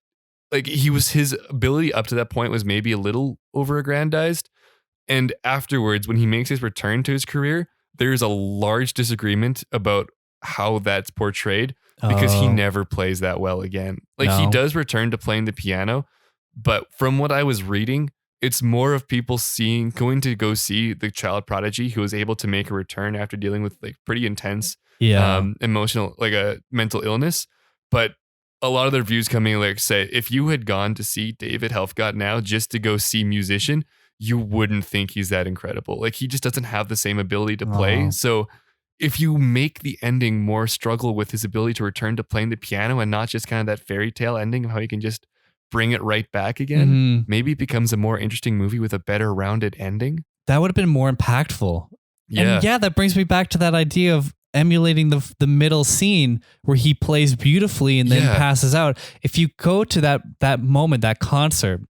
like his ability up to that point was maybe a little over-aggrandized. And afterwards, when he makes his return to his career, there's a large disagreement about how that's portrayed because he never plays that well again. Like he does return to playing the piano, but from what I was reading, it's more of people going to go see the child prodigy who was able to make a return after dealing with like pretty intense emotional, like a mental illness. But a lot of the reviews coming like say, if you had gone to see David Helfgott now just to go see musician, you wouldn't think he's that incredible. Like he just doesn't have the same ability to play. So if you make the ending more struggle with his ability to return to playing the piano and not just kind of that fairy tale ending of how he can just bring it right back again, maybe it becomes a more interesting movie with a better rounded ending. That would have been more impactful. Yeah. And that brings me back to that idea of emulating the middle scene where he plays beautifully and then passes out. If you go to that moment, that concert,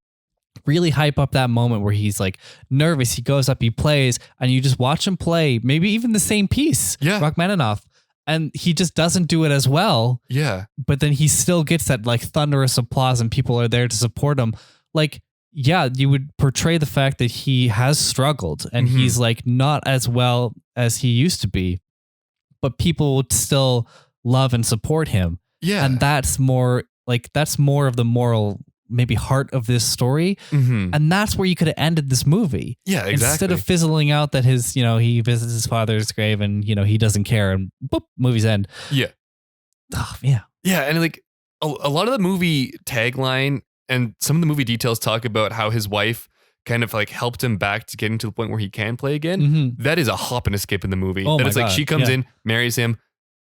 really hype up that moment where he's like nervous, he goes up, he plays, and you just watch him play, maybe even the same piece, Rachmaninoff, and he just doesn't do it as well. Yeah. But then he still gets that like thunderous applause and people are there to support him. Like, yeah, you would portray the fact that he has struggled and he's like not as well as he used to be, but people would still love and support him. Yeah. And that's more of the moral maybe heart of this story. And that's where you could have ended this movie. Yeah, exactly. Instead of fizzling out that his, he visits his father's grave and, he doesn't care and boop, movie's end. Yeah. Oh, yeah. Yeah. And like a lot of the movie tagline and some of the movie details talk about how his wife kind of like helped him back to getting to the point where he can play again. That is a hop and a skip in the movie. Oh that my is like God. she comes in, marries him,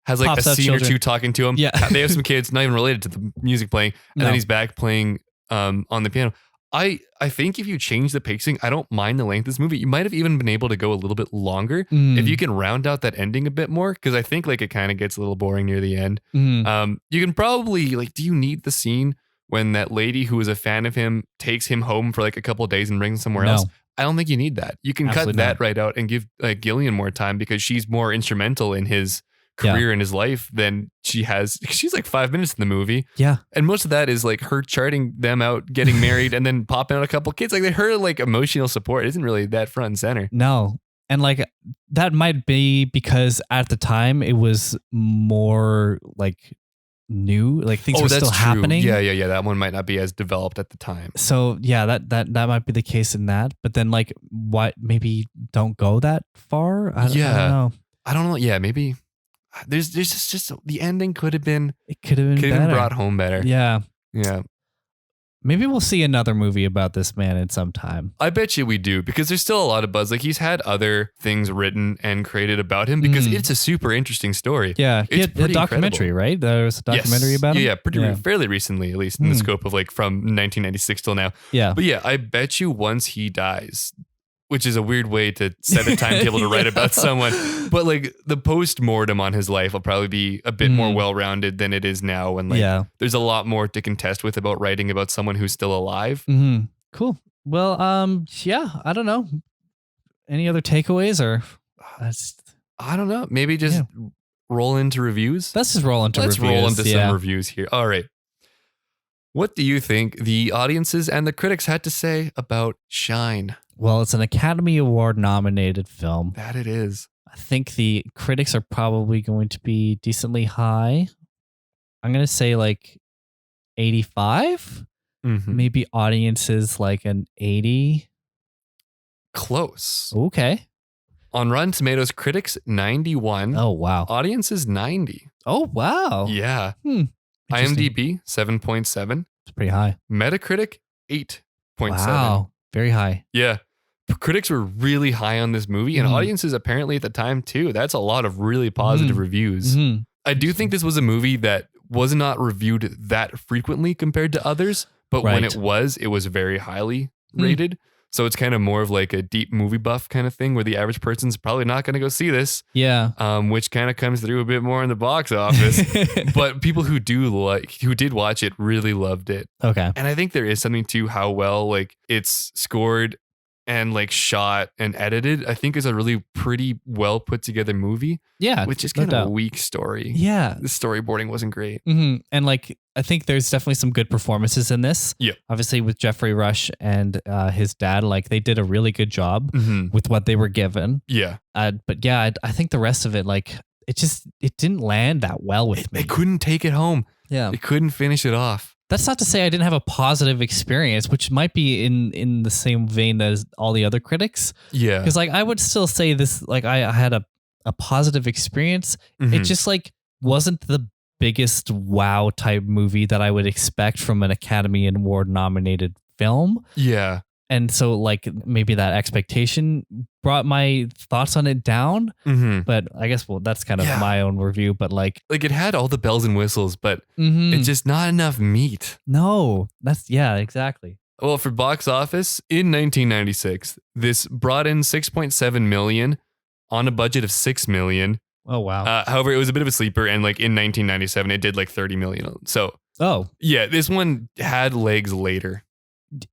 has like Pops a out scene children. or two talking to him. Yeah. They have some kids, not even related to the music playing. And then he's back playing on the piano. I think if you change the pacing, I don't mind the length of this movie. You might have even been able to go a little bit longer if you can round out that ending a bit more. Cause I think like it kind of gets a little boring near the end. You can probably like, do you need the scene when that lady who was a fan of him takes him home for like a couple of days and brings him somewhere else? I don't think you need that. You can cut that right out and give Gillian more time because she's more instrumental in his career in his life than she has. She's like 5 minutes in the movie. Yeah. And most of that is like her charting them out, getting married, and then popping out a couple kids. Like her like emotional support isn't really that front and center. No. And like that might be because at the time it was more like new, like things were still happening. Yeah. That one might not be as developed at the time. So yeah, that might be the case in that. But then like what, maybe don't go that far? I don't know. I don't know. Yeah, maybe there's just the ending could have been brought home better. Yeah. Yeah. Maybe we'll see another movie about this man in some time. I bet you we do, because there's still a lot of buzz. Like he's had other things written and created about him because it's a super interesting story. Yeah. It's a documentary, incredible. Right? There was a documentary about him? Yeah, fairly recently, at least in the scope of like from 1996 till now. Yeah. But yeah, I bet you once he dies, which is a weird way to set a timetable to write about someone. But like the post-mortem on his life will probably be a bit more well-rounded than it is now. And like there's a lot more to contest with about writing about someone who's still alive. Mm-hmm. Cool. Well, I don't know. Any other takeaways or? I don't know. Maybe just roll into reviews. Let's just roll into reviews. Let's roll into some reviews here. All right. What do you think the audiences and the critics had to say about Shine? Well, it's an Academy Award nominated film. That it is. I think the critics are probably going to be decently high. I'm going to say like 85. Mm-hmm. Maybe audiences like an 80. Close. Okay. On Rotten Tomatoes, critics 91. Oh, wow. Audiences 90. Oh, wow. Yeah. IMDb 7.7. It's pretty high. Metacritic 8.7. Wow. Very high. Yeah. Critics were really high on this movie, and audiences apparently at the time too. That's a lot of really positive reviews. I do think this was a movie that was not reviewed that frequently compared to others, but when it was very highly rated. So it's kind of more of like a deep movie buff kind of thing where the average person's probably not going to go see this. Yeah. Which kind of comes through a bit more in the box office. But people who did watch it really loved it. Okay. And I think there is something to how well like it's scored and like shot and edited. I think is a really pretty well put together movie. Yeah. Which is kind of a weak story. Yeah. The storyboarding wasn't great. And like, I think there's definitely some good performances in this. Yeah. Obviously with Geoffrey Rush and his dad, like they did a really good job with what they were given. Yeah. But yeah, I think the rest of it, like it didn't land that well with me. They couldn't take it home. Yeah. They couldn't finish it off. That's not to say I didn't have a positive experience, which might be in the same vein as all the other critics. Yeah. Because like I would still say this, like I had a positive experience. It just like wasn't the biggest wow type movie that I would expect from an Academy Award nominated film. Yeah. And so like maybe that expectation brought my thoughts on it down. But I guess, well, that's kind of my own review, but like it had all the bells and whistles, but it's just not enough meat. No, exactly. Well, for box office in 1996, this brought in 6.7 million on a budget of 6 million. Oh, wow. However, it was a bit of a sleeper. And like in 1997, it did like 30 million. So, yeah, this one had legs later.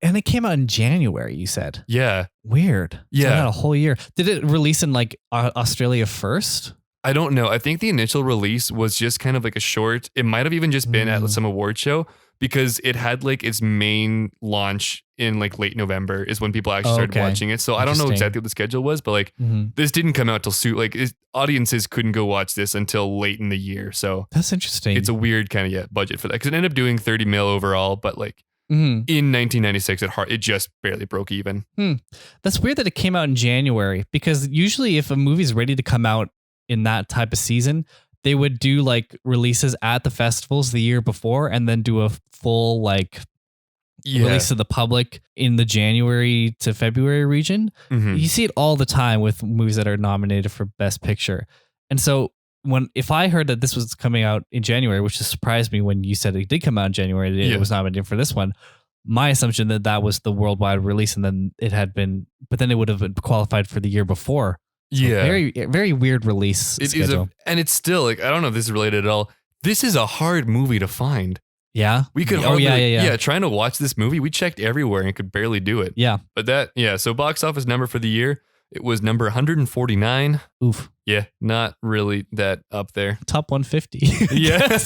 And it came out in January, you said. Yeah. Weird. Yeah. So it had a whole year. Did it release in like Australia first? I don't know. I think the initial release was just kind of like a short. It might have even just been at some award show because it had like its main launch in like late November is when people actually started watching it. So I don't know exactly what the schedule was, but like this didn't come out till soon. Like audiences couldn't go watch this until late in the year. So that's interesting. It's a weird kind of budget for that because it ended up doing 30 mil overall, but like in 1996 it just barely broke even. That's weird that it came out in January because usually if a movie's ready to come out in that type of season, they would do like releases at the festivals the year before and then do a full like release to the public in the January to February region. You see it all the time with movies that are nominated for Best Picture. And so if I heard that this was coming out in January, which just surprised me when you said it did come out in January, it was nominated for this one. My assumption that was the worldwide release and then it had been, but then it would have been qualified for the year before. So very, very weird release schedule. And it's still like, I don't know if this is related at all. This is a hard movie to find. Yeah. We could trying to watch this movie. We checked everywhere and could barely do it. Yeah. But so box office number for the year, It was number 149. Oof. Yeah, not really that up there. Top 150. Yeah.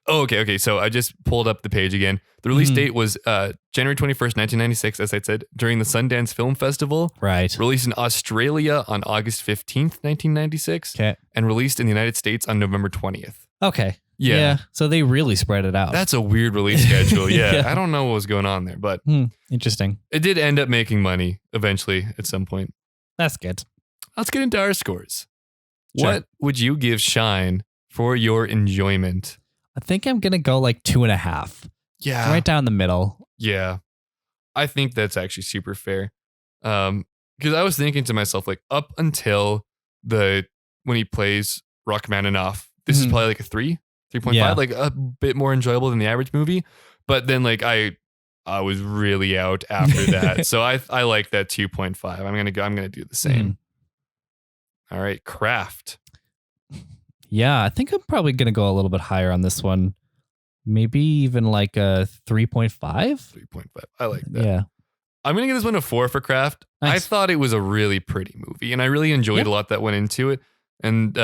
Oh, okay. So I just pulled up the page again. The release date was January 21st, 1996, as I said, during the Sundance Film Festival. Right. Released in Australia on August 15th, 1996. Okay. And released in the United States on November 20th. Okay. Yeah. So they really spread it out. That's a weird release schedule. Yeah. Yeah. I don't know what was going on there, but Interesting. it did end up making money eventually at some point. That's good. Let's get into our scores. Sure. What would you give Shine for your enjoyment? I think I'm going to go like 2.5. Yeah. Right down the middle. Yeah. I think that's actually super fair. Because I was thinking to myself, like, up until when he plays Rachmaninoff, this is probably like a 3.5, Yeah. like a bit more enjoyable than the average movie. But then like I was really out after that. So I like that 2.5. I'm gonna do the same. All right, Craft. Yeah, I think I'm probably going to go a little bit higher on this one. Maybe even like a 3.5. 3.5. I like that. Yeah. I'm going to give this one a 4 for Craft. Nice. I thought it was a really pretty movie, and I really enjoyed a lot that went into it. And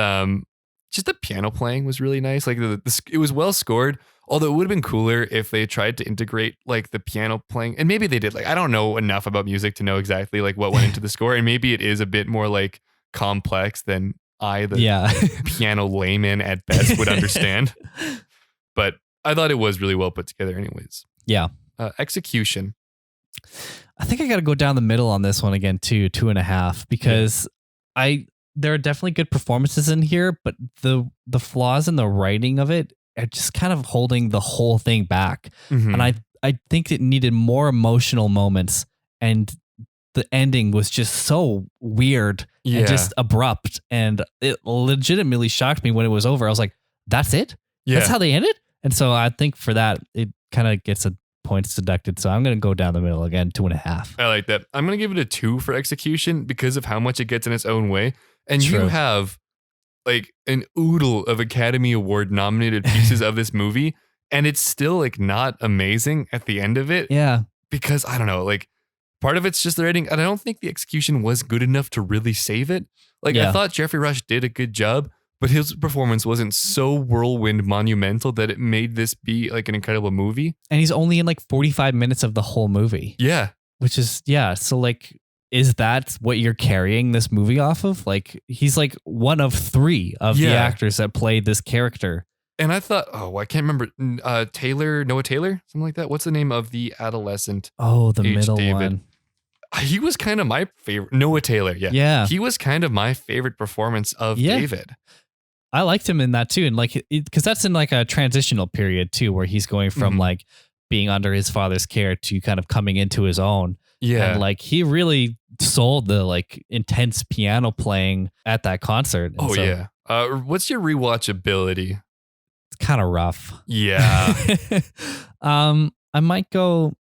just the piano playing was really nice. Like it was well scored, although it would have been cooler if they tried to integrate like the piano playing. And maybe they did. Like, I don't know enough about music to know exactly like what went into the score. And maybe it is a bit more like complex than the piano layman at best would understand. But I thought it was really well put together anyways. Yeah. Execution. I think I got to go down the middle on this one again too, 2.5, because there are definitely good performances in here, but the flaws in the writing of it are just kind of holding the whole thing back. And I think it needed more emotional moments, and the ending was just so weird and just abrupt, and it legitimately shocked me when it was over. I was like, that's it? Yeah. That's how they ended? And so I think for that, it kind of gets a points deducted. So I'm going to go down the middle again, 2.5. I like that. I'm going to give it a 2 for execution because of how much it gets in its own way. And True. You have like an oodle of Academy Award nominated pieces of this movie, and it's still like not amazing at the end of it. Yeah. Because I don't know, like part of it's just the writing, and I don't think the execution was good enough to really save it. Like I thought Geoffrey Rush did a good job, but his performance wasn't so whirlwind monumental that it made this be like an incredible movie. And he's only in like 45 minutes of the whole movie. Yeah. Which is, so like, is that what you're carrying this movie off of? Like, he's like one of 3 of the actors that played this character. And I thought, I can't remember, Noah Taylor, something like that. What's the name of the adolescent? Oh, the H. middle David? one. He was kind of my favorite. Noah Taylor, yeah. Yeah. He was kind of my favorite performance of David. I liked him in that too. And like, because that's in like a transitional period too, where he's going from like being under his father's care to kind of coming into his own. Yeah. And like, he really sold the like intense piano playing at that concert. And yeah. What's your rewatchability? It's kind of rough. Yeah. I might go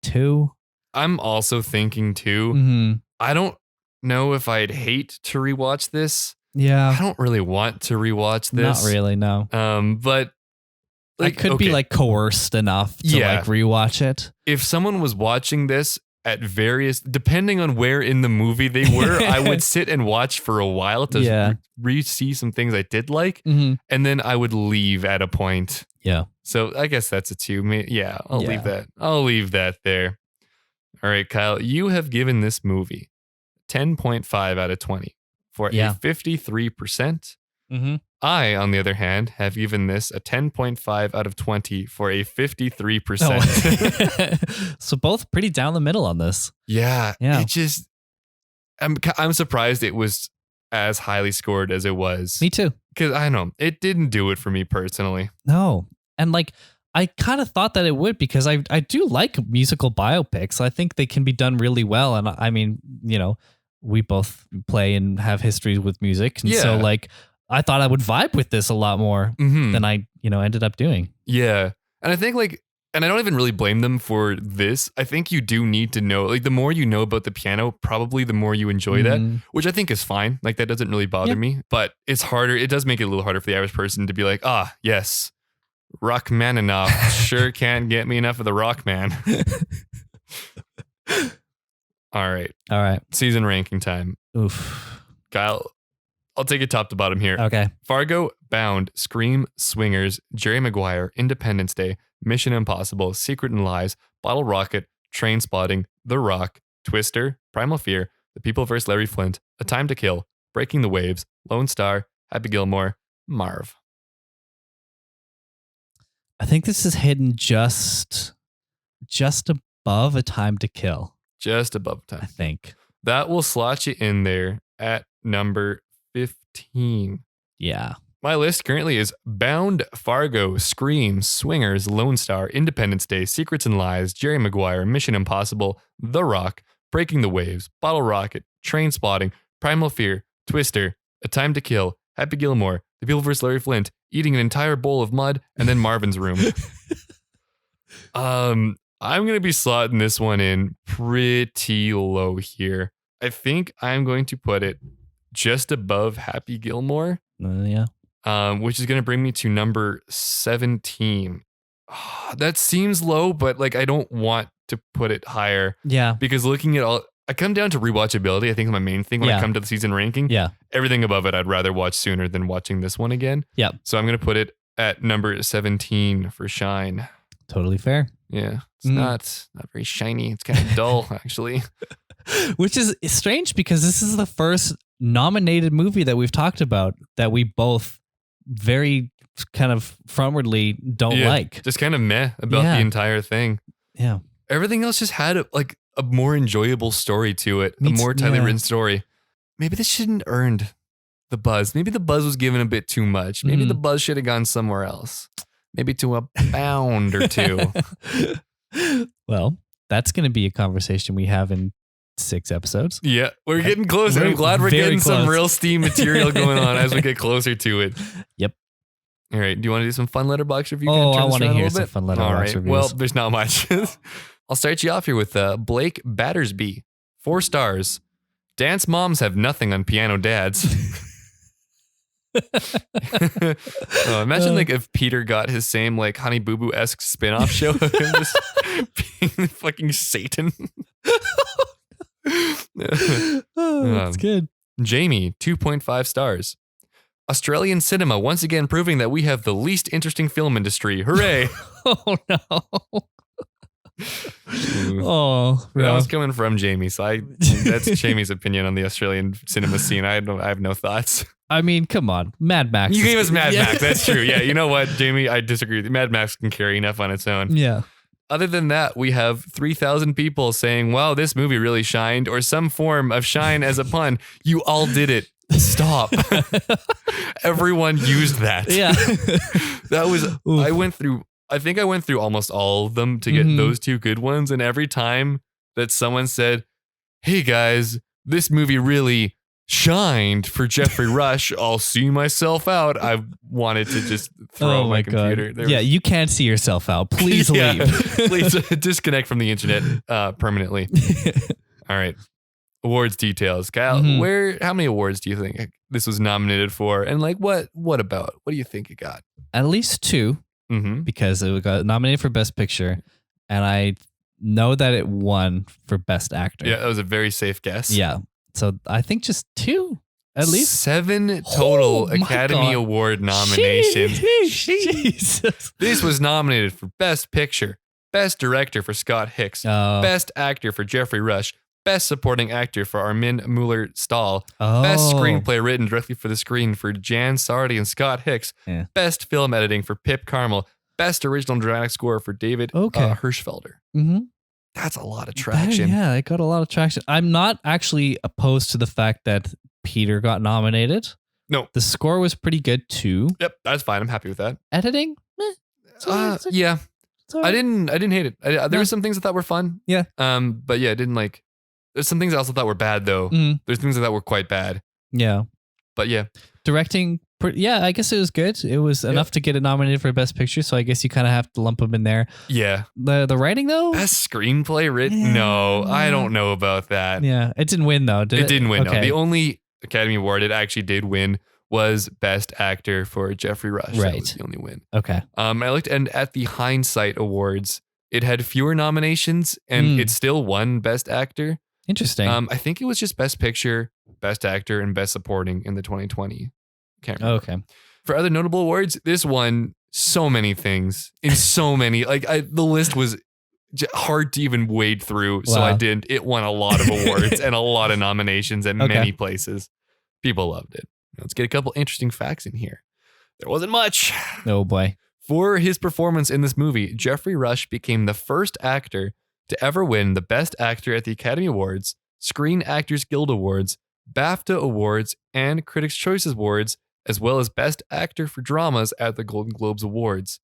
2. I'm also thinking 2. Mm-hmm. I don't know if I'd hate to rewatch this. Yeah. I don't really want to rewatch this. Not really, no. But like, I could be like coerced enough to like rewatch it. If someone was watching this at depending on where in the movie they were, I would sit and watch for a while to re-see some things I did like, and then I would leave at a point. Yeah. So I guess that's a 2. Yeah, I'll leave that. I'll leave that there. All right, Kyle, you have given this movie 10.5 out of 20 for a 53%. I, on the other hand, have given this a 10.5 out of 20 for a 53%. Oh. So both pretty down the middle on this. Yeah. It just, I'm surprised it was as highly scored as it was. Me too. Because I know it didn't do it for me personally. No. And like, I kind of thought that it would, because I do like musical biopics. I think they can be done really well. And I mean, we both play and have histories with music. And so like, I thought I would vibe with this a lot more than I, ended up doing. Yeah. And I think like, and I don't even really blame them for this. I think you do need to know, like the more you know about the piano, probably the more you enjoy that, which I think is fine. Like that doesn't really bother me, but it's harder. It does make it a little harder for the average person to be like, yes, Rachmaninoff sure can't get me enough of the Rockman. All right. All right. Season ranking time. Oof. Kyle, I'll take it top to bottom here. Okay. Fargo, Bound, Scream, Swingers, Jerry Maguire, Independence Day, Mission Impossible, Secret and Lies, Bottle Rocket, Train Spotting, The Rock, Twister, Primal Fear, The People vs. Larry Flint, A Time to Kill, Breaking the Waves, Lone Star, Happy Gilmore, Marv. I think this is hidden just above A Time to Kill. Just above time. I think. That will slot you in there at number 15. Yeah. My list currently is Bound, Fargo, Scream, Swingers, Lone Star, Independence Day, Secrets and Lies, Jerry Maguire, Mission Impossible, The Rock, Breaking the Waves, Bottle Rocket, Train Spotting, Primal Fear, Twister, A Time to Kill, Happy Gilmore, The People vs. Larry Flint, Eating an Entire Bowl of Mud, and then Marvin's Room. I'm going to be slotting this one in pretty low here. I think I'm going to put it just above Happy Gilmore. Yeah. Which is going to bring me to number 17. That seems low, but like I don't want to put it higher. Yeah. Because looking at all, I come down to rewatchability. I think is my main thing when I come to the season ranking. Yeah. Everything above it, I'd rather watch sooner than watching this one again. Yeah. So I'm going to put it at number 17 for Shine. Totally fair. Yeah. It's not very shiny. It's kind of dull, actually. Which is strange because this is the first nominated movie that we've talked about that we both very kind of frontwardly don't like. Just kind of meh about the entire thing. Yeah. Everything else just had a more enjoyable story to it, a more tightly written story. Maybe this shouldn't earned the buzz. Maybe the buzz was given a bit too much. Maybe the buzz should have gone somewhere else. Maybe to a pound or two. Well, that's going to be a conversation we have in 6 episodes. Yeah, we're getting closer. I'm glad we're getting some real steam material going on as we get closer to it. Yep. All right. Do you want to do some fun letterbox review? Oh, I want to hear some fun letterbox reviews. Well, there's not much. I'll start you off here with Blake Battersby. 4 stars. Dance moms have nothing on piano dads. Imagine like if Peter got his same like Honey Boo Boo-esque spin-off show of him just being fucking Satan. That's good. Jamie, 2.5 stars. Australian cinema once again proving that we have the least interesting film industry. Hooray! Oh no. Oh, that was coming from Jamie, so that's Jamie's opinion on the Australian cinema scene. I have no thoughts. I mean, come on, Mad Max. You gave us Mad Max. That's true. Yeah, you know what, Jamie? I disagree with you. Mad Max can carry enough on its own. Yeah. Other than that, we have 3,000 people saying, wow, this movie really shined, or some form of shine as a pun. You all did it. Stop. Everyone used that. Yeah. That was, I think I went through almost all of them to get those 2 good ones. And every time that someone said, hey guys, this movie really shined for Geoffrey Rush, I'll see myself out. I wanted to just throw my computer. Yeah, you can't see yourself out. Please leave. Please disconnect from the internet permanently. All right. Awards details. Kyle, how many awards do you think this was nominated for? And like what about? What do you think it got? At least 2. Because it got nominated for Best Picture, and I know that it won for Best Actor. Yeah, that was a very safe guess. Yeah. So I think just 2, at least. 7 total Academy Award nominations. Jesus. This was nominated for Best Picture, Best Director for Scott Hicks, Best Actor for Geoffrey Rush, Best Supporting Actor for Armin Mueller-Stahl, Best Screenplay written directly for the screen for Jan Sardi and Scott Hicks, Best Film Editing for Pip Carmel, Best Original Dramatic Score for David Hirschfelder. That's a lot of traction. Yeah, it got a lot of traction. I'm not actually opposed to the fact that Peter got nominated. No. The score was pretty good too. Yep, that's fine. I'm happy with that. Editing? Yeah. I didn't hate it. There were some things I thought were fun. Yeah. But yeah, I didn't like. There's some things I also thought were bad though. There's things I thought were quite bad. Yeah. But yeah. Directing, I guess it was good. It was enough to get it nominated for Best Picture, so I guess you kind of have to lump them in there. Yeah. The writing though? Best Screenplay written? No, I don't know about that. Yeah. It didn't win though, did it? It didn't win, no. The only Academy Award it actually did win was Best Actor for Geoffrey Rush. Right. That was the only win. Okay. I looked, and at the Hindsight Awards, it had fewer nominations, and it still won Best Actor. Interesting. I think it was just Best Picture, Best Actor, and Best Supporting in the 2020. Can't remember. Okay. For other notable awards, this won so many things in so many. The list was hard to even wade through, so I didn't. It won a lot of awards and a lot of nominations at many places. People loved it. Let's get a couple interesting facts in here. There wasn't much. Oh boy. For his performance in this movie, Geoffrey Rush became the first actor to ever win the Best Actor at the Academy Awards, Screen Actors Guild Awards, BAFTA Awards, and Critics' Choice Awards, as well as Best Actor for Dramas at the Golden Globes Awards.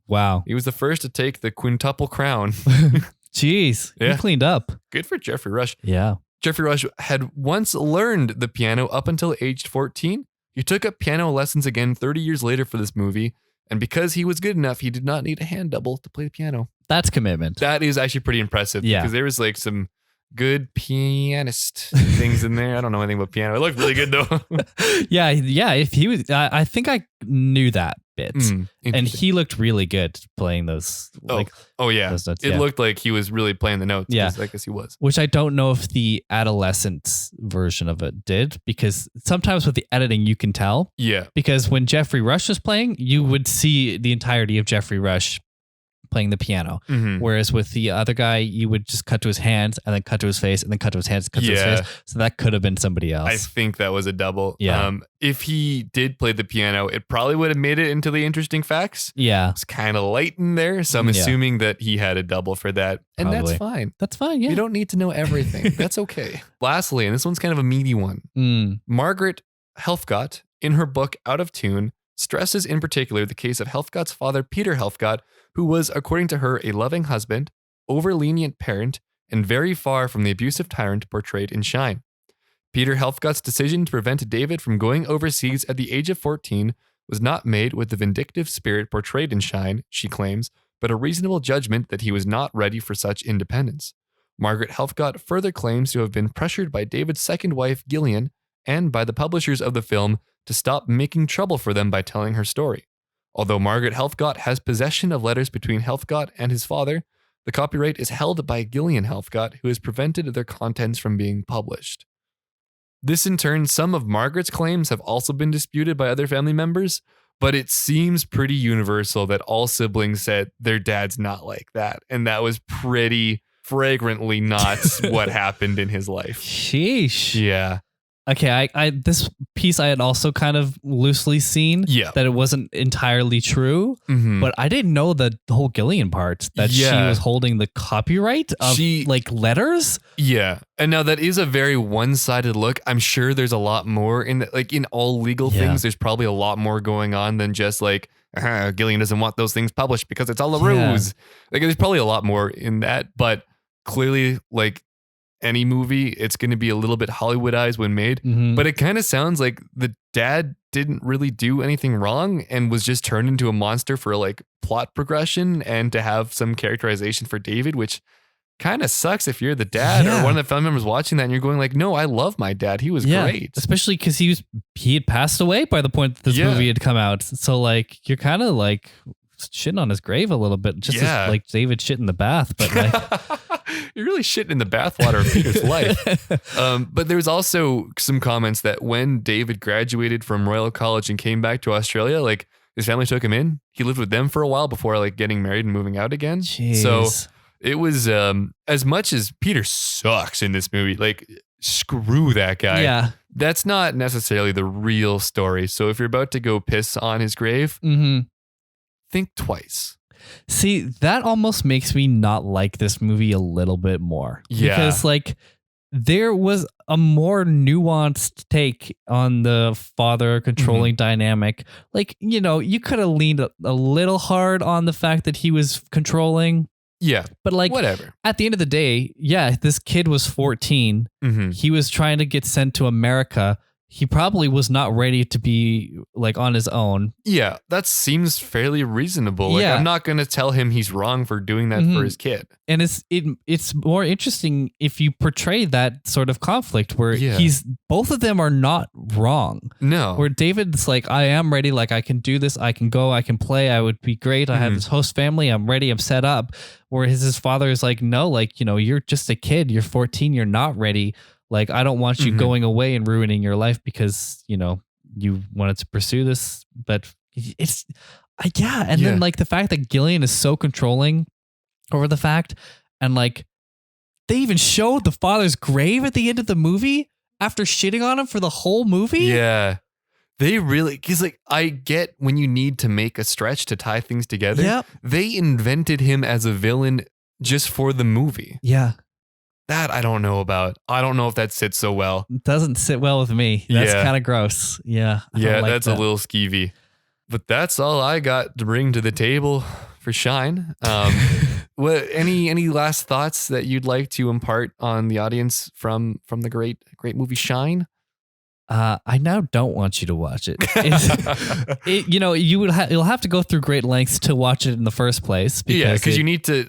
Wow. He was the first to take the quintuple crown. Jeez. Yeah. He cleaned up. Good for Geoffrey Rush. Yeah. Geoffrey Rush had once learned the piano up until aged 14. He took up piano lessons again 30 years later for this movie. And because he was good enough, he did not need a hand double to play the piano. That's commitment. That is actually pretty impressive. Yeah. Because there was like some good pianist things in there. I don't know anything about piano. It looked really good though. Yeah. If he was, I think I knew that bit, and he looked really good playing those. Oh yeah, those notes, it looked like he was really playing the notes. Yeah, I guess he was. Which I don't know if the adolescent version of it did, because sometimes with the editing you can tell. Yeah. Because when Geoffrey Rush was playing, you would see the entirety of Geoffrey Rush playing the piano. Whereas with the other guy, you would just cut to his hands and then cut to his face and then cut to his hands, cut to his face. So that could have been somebody else. I think that was a double. Yeah. If he did play the piano, it probably would have made it into the interesting facts. Yeah. It's kind of light in there. So I'm assuming that he had a double for that. And Probably. that's fine. That's fine. Yeah. You don't need to know everything. That's okay. Lastly, and this one's kind of a meaty one. Margaret Helfgott, in her book Out of Tune, stresses in particular the case of Helfgott's father, Peter Helfgott, who was, according to her, a loving husband, over-lenient parent, and very far from the abusive tyrant portrayed in Shine. Peter Helfgott's decision to prevent David from going overseas at the age of 14 was not made with the vindictive spirit portrayed in Shine, she claims, but a reasonable judgment that he was not ready for such independence. Margaret Helfgott further claims to have been pressured by David's second wife, Gillian, and by the publishers of the film to stop making trouble for them by telling her story. Although Margaret Helfgott has possession of letters between Helfgott and his father, the copyright is held by Gillian Helfgott, who has prevented their contents from being published. This in turn, some of Margaret's claims have also been disputed by other family members, but it seems pretty universal that all siblings said their dad's not like that, and that was pretty flagrantly not what happened in his life. Sheesh. Yeah. Okay, I this piece I had also kind of loosely seen that it wasn't entirely true, but I didn't know the whole Gillian part, that she was holding the copyright of like letters. Yeah. And now that is a very one-sided look. I'm sure there's a lot more in like in all legal things. There's probably a lot more going on than just like Gillian doesn't want those things published because it's all a ruse. Like there's probably a lot more in that, but clearly like any movie, it's going to be a little bit Hollywoodized when made, but it kind of sounds like the dad didn't really do anything wrong and was just turned into a monster for like plot progression and to have some characterization for David, which kind of sucks if you're the dad or one of the family members watching that and you're going like, no, I love my dad. He was great. Especially because he had passed away by the point that this movie had come out. So like, you're kind of like shitting on his grave a little bit, just as, like David shit in the bath, but like... You're really shitting in the bathwater of Peter's life. But there's also some comments that when David graduated from Royal College and came back to Australia, like his family took him in. He lived with them for a while before like getting married and moving out again. Jeez. So it was as much as Peter sucks in this movie, like screw that guy. Yeah. That's not necessarily the real story. So if you're about to go piss on his grave, think twice. See, that almost makes me not like this movie a little bit more. Yeah. Because like there was a more nuanced take on the father controlling dynamic. Like, you know, you could have leaned a little hard on the fact that he was controlling. Yeah. But like, whatever. At the end of the day, this kid was 14. He was trying to get sent to America he probably was not ready to be like on his own. Yeah, that seems fairly reasonable. Like, Yeah. I'm not going to tell him he's wrong for doing that for his kid. And it's more interesting if you portray that sort of conflict where both of them are not wrong. No. Where David's like, I am ready. Like, I can do this. I can go. I can play. I would be great. I have this host family. I'm ready. I'm set up. Where his father is like, no, like, you're just a kid. You're 14. You're not ready. Like, I don't want you going away and ruining your life because, you wanted to pursue this. But it's, then like the fact that Gillian is so controlling over the fact, and like they even showed the father's grave at the end of the movie after shitting on him for the whole movie. Yeah. They really, because like I get when you need to make a stretch to tie things together. Yep. They invented him as a villain just for the movie. Yeah. That I don't know about. I don't know if that sits so well. It doesn't sit well with me. That's kind of gross. Yeah. Yeah, like that's a little skeevy. But that's all I got to bring to the table for Shine. Any last thoughts that you'd like to impart on the audience from the great movie Shine? I now don't want you to watch it. You'll have to go through great lengths to watch it in the first place. Because you need to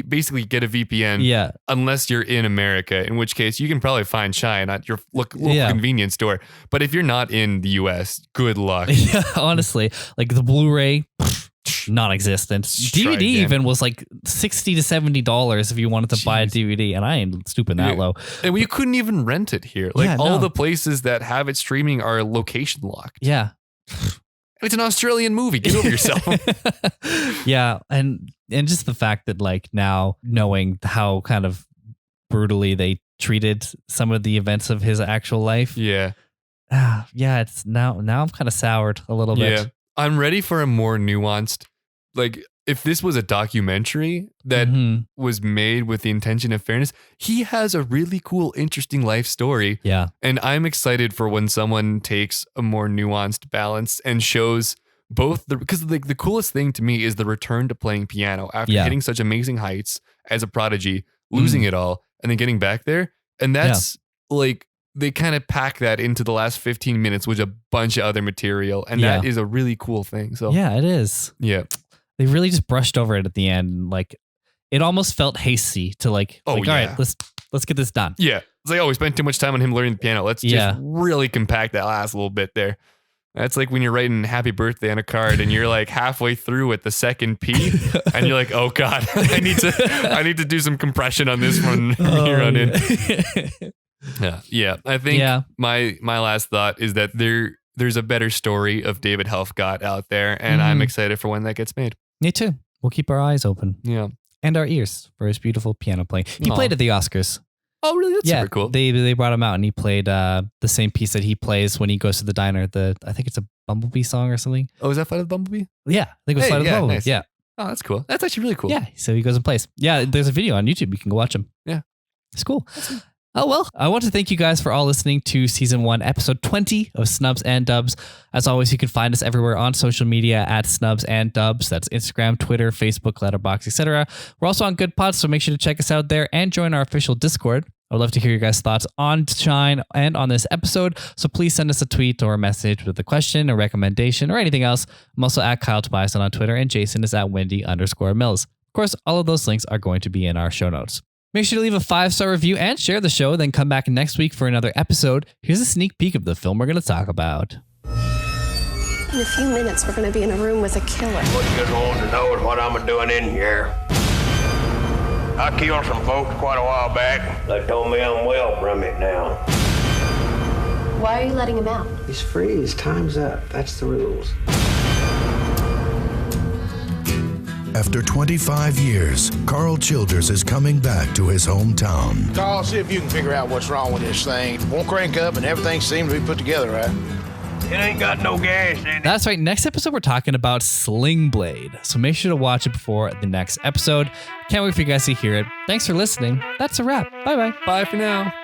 basically get a VPN. Yeah. Unless you're in America, in which case you can probably find Shine at your local convenience store. But if you're not in the US, good luck. Yeah, honestly, like the Blu-ray. Non-existent. DVD even was like $60 to $70 if you wanted to buy a DVD, and I ain't stooping that low. And you couldn't even rent it here. Like all the places that have it streaming are location locked. Yeah, it's an Australian movie. Get over yourself. Yeah, and just the fact that like now knowing how kind of brutally they treated some of the events of his actual life. Yeah, it's now I'm kind of soured a little bit. Yeah. I'm ready for a more nuanced, like if this was a documentary that was made with the intention of fairness, he has a really cool, interesting life story. Yeah. And I'm excited for when someone takes a more nuanced balance and shows both because like the coolest thing to me is the return to playing piano after hitting such amazing heights as a prodigy, losing it all, and then getting back there. And that's like, they kind of pack that into the last 15 minutes with a bunch of other material. And that is a really cool thing. So yeah, it is. Yeah. They really just brushed over it at the end. Like it almost felt hasty to all right, let's get this done. Yeah. It's like, we spent too much time on him learning the piano. Let's just really compact that last little bit there. That's like when you're writing happy birthday on a card and you're like halfway through at the second P and you're like, oh God, I need to do some compression on this one here on in. Yeah. I think my last thought is that there's a better story of David Helfgott out there, and I'm excited for when that gets made. Me too. We'll keep our eyes open. Yeah. And our ears for his beautiful piano playing. He played at the Oscars. Oh, really? That's super cool. They brought him out and he played the same piece that he plays when he goes to the diner. I think it's a Bumblebee song or something. Oh, is that Flight of the Bumblebee? Yeah. I think it was Flight of the Bumblebee. Nice. Yeah. Oh, that's cool. That's actually really cool. Yeah. So he goes and plays. Yeah. There's a video on YouTube. You can go watch him. Yeah. It's cool. Oh, well, I want to thank you guys for all listening to Season 1, Episode 20 of Snubs and Dubs. As always, you can find us everywhere on social media at Snubs and Dubs. That's Instagram, Twitter, Facebook, Letterboxd, etc. We're also on Good Pods, so make sure to check us out there and join our official Discord. I would love to hear your guys' thoughts on Shine and on this episode, so please send us a tweet or a message with a question, a recommendation, or anything else. I'm also at Kyle Tobiasson on Twitter, and Jason is at Wendy_Mills. Of course, all of those links are going to be in our show notes. Make sure to leave a 5-star review and share the show, then come back next week for another episode. Here's a sneak peek of the film we're going to talk about. In a few minutes, we're going to be in a room with a killer. What you just want to know is what I'm doing in here. I killed some folks quite a while back. They told me I'm well from it now. Why are you letting him out? He's free. His time's up. That's the rules. After 25 years, Carl Childers is coming back to his hometown. Carl, see if you can figure out what's wrong with this thing. It won't crank up and everything seems to be put together, right? It ain't got no gas in it. That's right. Next episode, we're talking about Sling Blade. So make sure to watch it before the next episode. Can't wait for you guys to hear it. Thanks for listening. That's a wrap. Bye-bye. Bye for now.